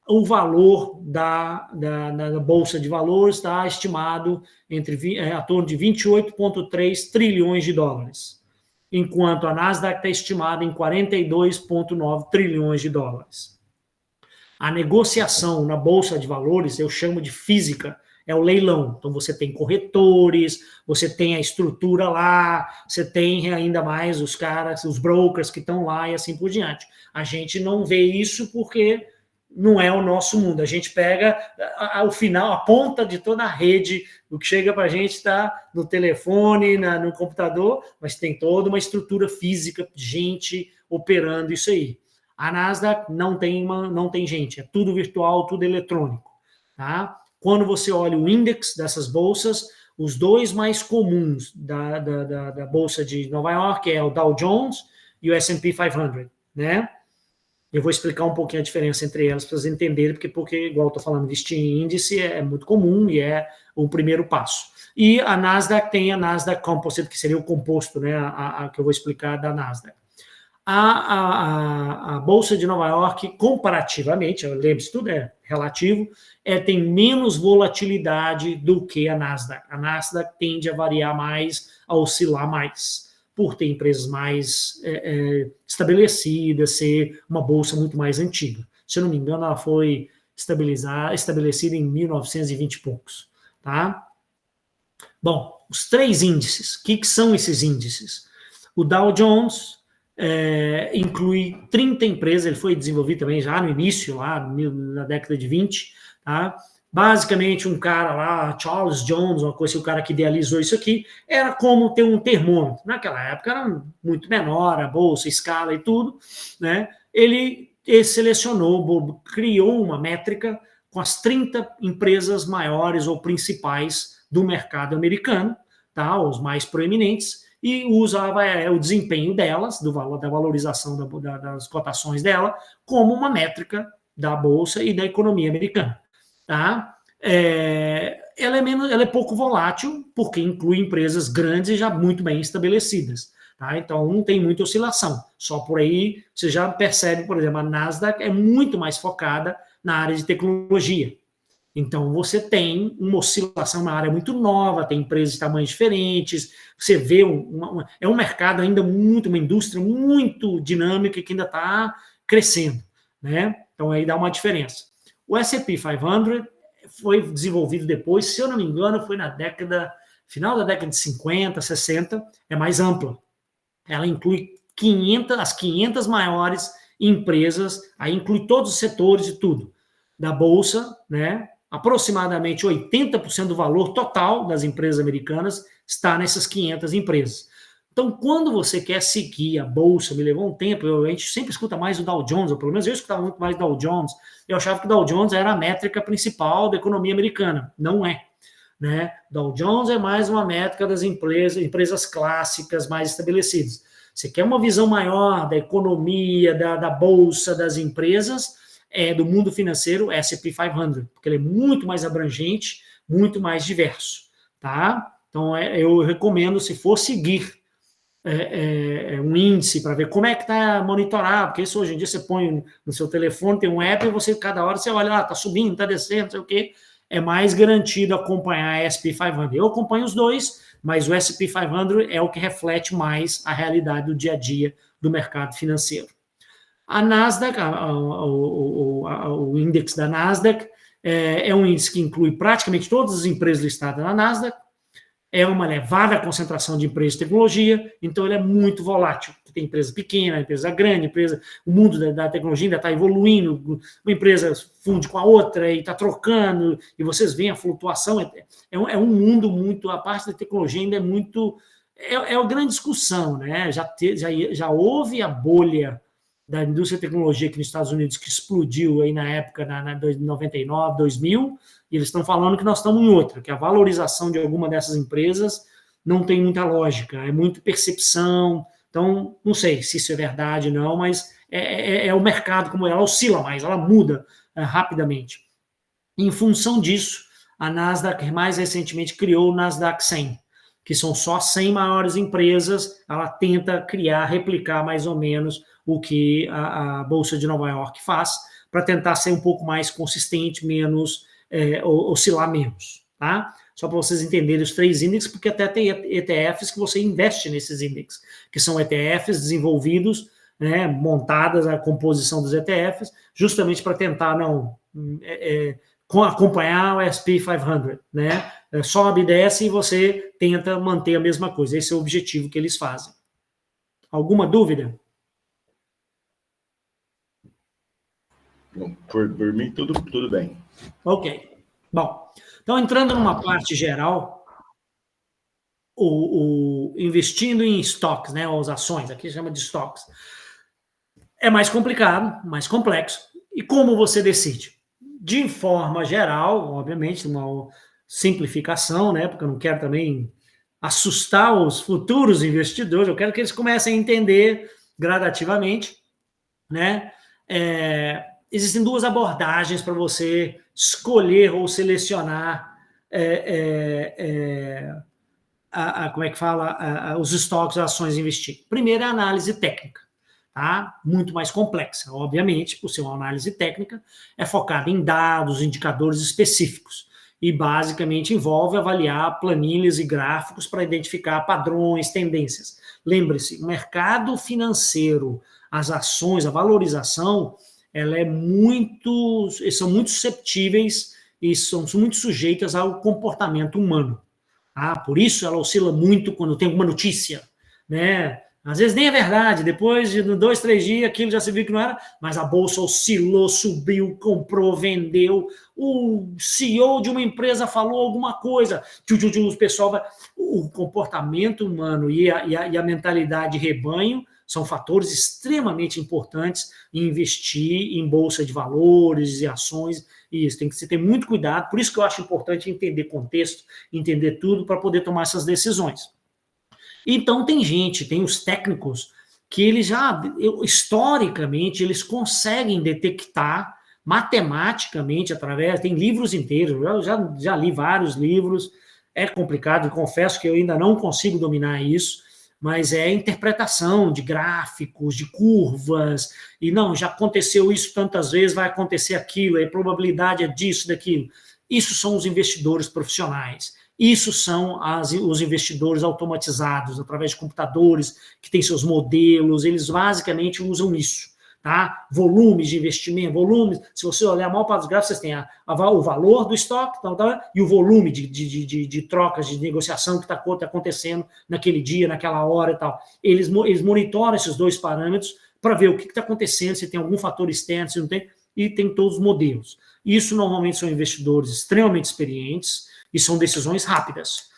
O valor da Bolsa de Valores está estimado a torno de 28,3 trilhões de dólares, enquanto a Nasdaq está estimada em 42,9 trilhões de dólares. A negociação na Bolsa de Valores, eu chamo de física, é o leilão. Então, você tem corretores, você tem a estrutura lá, você tem ainda mais os caras, os brokers que estão lá e assim por diante. A gente não vê isso porque não é o nosso mundo. A gente pega ao final, a ponta de toda a rede, o que chega para a gente está no telefone, no computador, mas tem toda uma estrutura física, gente operando isso aí. A Nasdaq não tem gente, é tudo virtual, tudo eletrônico, tá? Quando você olha o índice dessas bolsas, os dois mais comuns da Bolsa de Nova York é o Dow Jones e o S&P 500, né? Eu vou explicar um pouquinho a diferença entre elas para vocês entenderem, porque igual eu estou falando, investir em índice é muito comum e é o primeiro passo. E a Nasdaq tem a Nasdaq Composite, que seria o composto, né, que eu vou explicar da Nasdaq. A Bolsa de Nova York, comparativamente, lembre-se, tudo é relativo, tem menos volatilidade do que a Nasdaq. A Nasdaq tende a variar mais, a oscilar mais, por ter empresas mais estabelecidas, ser uma bolsa muito mais antiga. Se eu não me engano, ela foi estabelecida em 1920 e poucos. Tá? Bom, os três índices. O que são esses índices? O Dow Jones inclui 30 empresas, ele foi desenvolvido também já no início, lá na década de 20, tá? Basicamente um cara lá, Charles Jones, uma coisa, o cara que idealizou isso aqui, era como ter um termômetro. Naquela época era muito menor, a bolsa, a escala e tudo, né? Ele selecionou, criou uma métrica com as 30 empresas maiores ou principais do mercado americano, tá? Os mais proeminentes, e usava o desempenho delas, da valorização das cotações dela, como uma métrica da Bolsa e da economia americana. Tá? Ela é pouco volátil, porque inclui empresas grandes e já muito bem estabelecidas. Tá? Então, não tem muita oscilação. Só por aí, você já percebe, por exemplo, a Nasdaq é muito mais focada na área de tecnologia. Então, você tem uma oscilação na área muito nova, tem empresas de tamanhos diferentes, você vê é um mercado ainda uma indústria muito dinâmica que ainda está crescendo, né? Então, aí dá uma diferença. O S&P 500 foi desenvolvido depois, se eu não me engano, foi final da década de 50, 60, é mais ampla. Ela inclui as 500 maiores empresas, aí inclui todos os setores e tudo, da Bolsa, né? Aproximadamente 80% do valor total das empresas americanas está nessas 500 empresas. Então, quando você quer seguir a Bolsa, me levou um tempo, a gente sempre escuta mais o Dow Jones, ou pelo menos eu escutava muito mais o Dow Jones, eu achava que o Dow Jones era a métrica principal da economia americana. Não é. Né? Dow Jones é mais uma métrica das empresas clássicas mais estabelecidas. Você quer uma visão maior da economia, da Bolsa, das empresas, do mundo financeiro, S&P 500, porque ele é muito mais abrangente, muito mais diverso, tá? Então, eu recomendo, se for seguir um índice para ver como é que está monitorar, porque isso hoje em dia você põe no seu telefone, tem um app, e cada hora você olha, está subindo, está descendo, não sei o quê, é mais garantido acompanhar a S&P 500. Eu acompanho os dois, mas o S&P 500 é o que reflete mais a realidade do dia a dia do mercado financeiro, A Nasdaq, o índice da Nasdaq, é um índice que inclui praticamente todas as empresas listadas na Nasdaq, é uma elevada concentração de empresas de tecnologia, então ele é muito volátil. Tem empresa pequena, empresa grande, o mundo da tecnologia ainda está evoluindo, uma empresa funde com a outra e está trocando, e vocês veem a flutuação, é um mundo muito, a parte da tecnologia ainda é muito, é uma grande discussão, né? Já houve a bolha da indústria de tecnologia aqui nos Estados Unidos, que explodiu aí na época, na 99, 2000, e eles estão falando que nós estamos em outra, que a valorização de alguma dessas empresas não tem muita lógica, é muito percepção. Então, não sei se isso é verdade ou não, mas é o mercado, como ela oscila mais, ela muda rapidamente. Em função disso, a Nasdaq mais recentemente criou o Nasdaq 100, que são só 100 maiores empresas, ela tenta replicar mais ou menos o que a Bolsa de Nova York faz, para tentar ser um pouco mais consistente, menos, oscilar menos, tá? Só para vocês entenderem os 3 índices, porque até tem ETFs que você investe nesses índices, que são ETFs desenvolvidos, né, montadas a composição dos ETFs, justamente para tentar acompanhar o S&P 500, né? Sobe e desce e você tenta manter a mesma coisa. Esse é o objetivo que eles fazem. Alguma dúvida? Por mim, tudo bem. Ok. Bom, então entrando numa parte geral, o investindo em estoques, né, ou as ações, aqui chama de estoques, é mais complicado, mais complexo. E como você decide? De forma geral, obviamente, uma simplificação, né, porque eu não quero também assustar os futuros investidores, eu quero que eles comecem a entender gradativamente, né? Existem 2 abordagens para você escolher ou selecionar como é que fala, os estoques, as ações a investir. Primeiro é a análise técnica, tá? Muito mais complexa, obviamente, por ser uma análise técnica, é focada em dados, indicadores específicos, e basicamente envolve avaliar planilhas e gráficos para identificar padrões, tendências. Lembre-se, o mercado financeiro, as ações, a valorização, são muito susceptíveis e são muito sujeitas ao comportamento humano. Tá? Por isso ela oscila muito quando tem alguma notícia, né? Às vezes nem é verdade, depois de 2, 3 dias aquilo já se viu que não era, mas a bolsa oscilou, subiu, comprou, vendeu, o CEO de uma empresa falou alguma coisa, o pessoal o comportamento humano e a mentalidade de rebanho são fatores extremamente importantes em investir em bolsa de valores e ações, e isso tem que se ter muito cuidado, por isso que eu acho importante entender contexto, entender tudo para poder tomar essas decisões. Então tem os técnicos que eles historicamente, eles conseguem detectar matematicamente tem livros inteiros, eu já li vários livros, é complicado, confesso que eu ainda não consigo dominar isso, mas é interpretação de gráficos, de curvas, e já aconteceu isso tantas vezes, vai acontecer aquilo, a probabilidade é disso, daquilo. Isso são os investidores profissionais. Isso são os investidores automatizados, através de computadores, que têm seus modelos, eles basicamente usam isso, tá? Volumes de investimento, se você olhar a maior parte dos gráficos, vocês têm o valor do estoque e o volume de trocas, de negociação que está acontecendo naquele dia, naquela hora e tal. Eles monitoram esses 2 parâmetros para ver o que está acontecendo, se tem algum fator externo, se não tem, e tem todos os modelos. Isso normalmente são investidores extremamente experientes, e são decisões rápidas.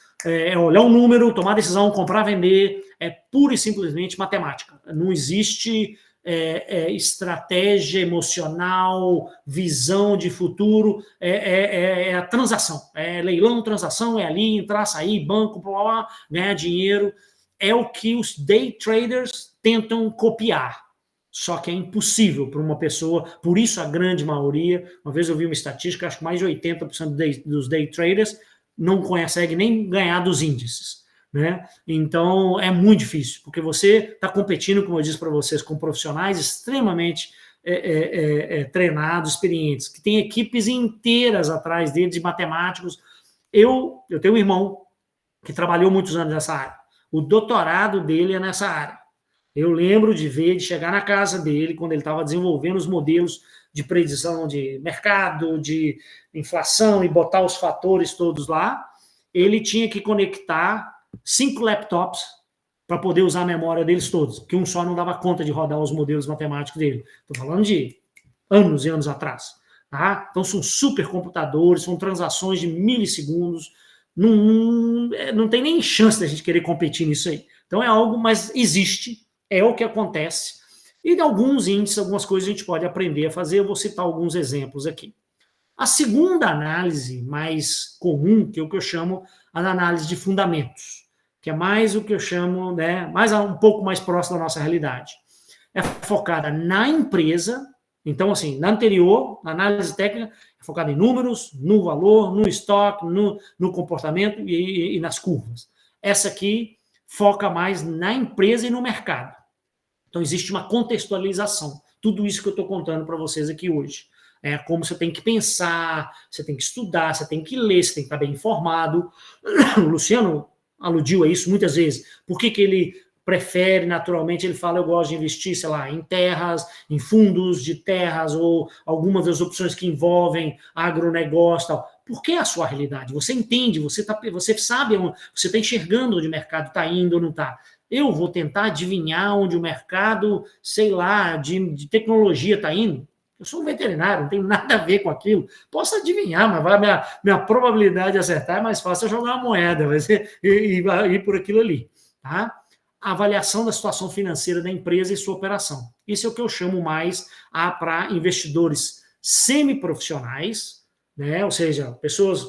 Olhar um número, tomar decisão, comprar, vender, é pura e simplesmente matemática. Não existe estratégia emocional, visão de futuro, é a transação. É leilão, transação, é ali, entrar, sair, banco, blá, blá, ganhar dinheiro. É o que os day traders tentam copiar. Só que é impossível para uma pessoa, por isso a grande maioria, uma vez eu vi uma estatística, acho que mais de 80% dos day traders não consegue nem ganhar dos índices, né? Então é muito difícil, porque você está competindo, como eu disse para vocês, com profissionais extremamente treinados, experientes, que têm equipes inteiras atrás deles de matemáticos. Eu tenho um irmão que trabalhou muitos anos nessa área, o doutorado dele é nessa área. Eu lembro de ver, de chegar na casa dele, quando ele estava desenvolvendo os modelos de predição de mercado, de inflação, e botar os fatores todos lá, ele tinha que conectar 5 laptops para poder usar a memória deles todos, porque um só não dava conta de rodar os modelos matemáticos dele. Estou falando de anos e anos atrás. Tá? Então, são supercomputadores, são transações de milissegundos, não tem nem chance da gente querer competir nisso aí. Então, é algo, mas existe, é o que acontece. E de alguns índices, algumas coisas a gente pode aprender a fazer. Eu vou citar alguns exemplos aqui. A segunda análise mais comum, que é o que eu chamo a análise de fundamentos, que é mais o que eu chamo, né, um pouco mais próximo da nossa realidade. É focada na empresa. Então, assim, na anterior, na análise técnica, é focada em números, no valor, no estoque, no comportamento e nas curvas. Essa aqui foca mais na empresa e no mercado. Então, existe uma contextualização. Tudo isso que eu estou contando para vocês aqui hoje. É como você tem que pensar, você tem que estudar, você tem que ler, você tem que estar bem informado. O Luciano aludiu a isso muitas vezes. Por que ele prefere, naturalmente, ele fala, eu gosto de investir, sei lá, em terras, em fundos de terras, ou algumas das opções que envolvem agronegócio e tal. Porque é a sua realidade. Você entende, você sabe, você está enxergando onde o mercado está indo ou não está. Eu vou tentar adivinhar onde o mercado, sei lá, de tecnologia está indo. Eu sou um veterinário, não tenho nada a ver com aquilo. Posso adivinhar, mas minha probabilidade de acertar é mais fácil eu jogar uma moeda e ir por aquilo ali. Tá? A avaliação da situação financeira da empresa e sua operação. Isso é o que eu chamo mais para investidores semiprofissionais, né? Ou seja, pessoas,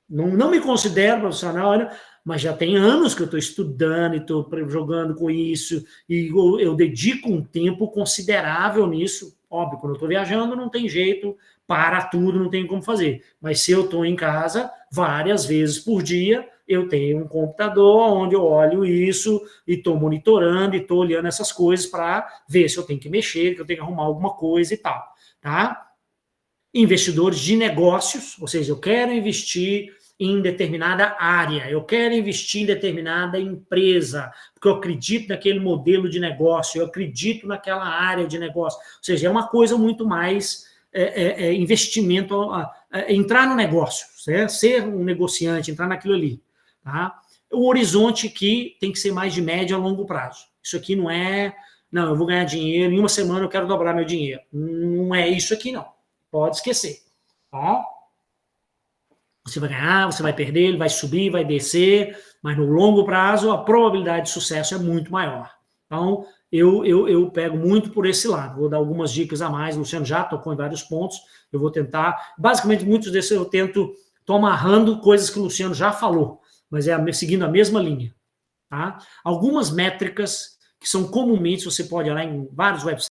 não me considero profissional, né? Mas já tem anos que eu estou estudando e estou jogando com isso, e eu dedico um tempo considerável nisso. Óbvio, quando eu estou viajando não tem jeito, para tudo, não tem como fazer. Mas se eu estou em casa, várias vezes por dia, eu tenho um computador onde eu olho isso e estou monitorando e estou olhando essas coisas para ver se eu tenho que mexer, que eu tenho que arrumar alguma coisa e tal. Tá? Investidores de negócios, ou seja, eu quero investir em determinada área, eu quero investir em determinada empresa, porque eu acredito naquele modelo de negócio, eu acredito naquela área de negócio. Ou seja, é uma coisa muito mais investimento, entrar no negócio, certo? Ser um negociante, entrar naquilo ali. Tá? O horizonte aqui tem que ser mais de médio a longo prazo. Isso aqui não é, eu vou ganhar dinheiro, em uma semana eu quero dobrar meu dinheiro. Não é isso aqui, não. Pode esquecer. Tá? Você vai ganhar, você vai perder, ele vai subir, vai descer, mas no longo prazo a probabilidade de sucesso é muito maior. Então, eu pego muito por esse lado. Vou dar algumas dicas a mais. O Luciano já tocou em vários pontos. Eu vou tentar. Basicamente, muitos desses eu tento, estou amarrando coisas que o Luciano já falou, mas seguindo a mesma linha. Tá? Algumas métricas que são comumente, você pode olhar em vários websites,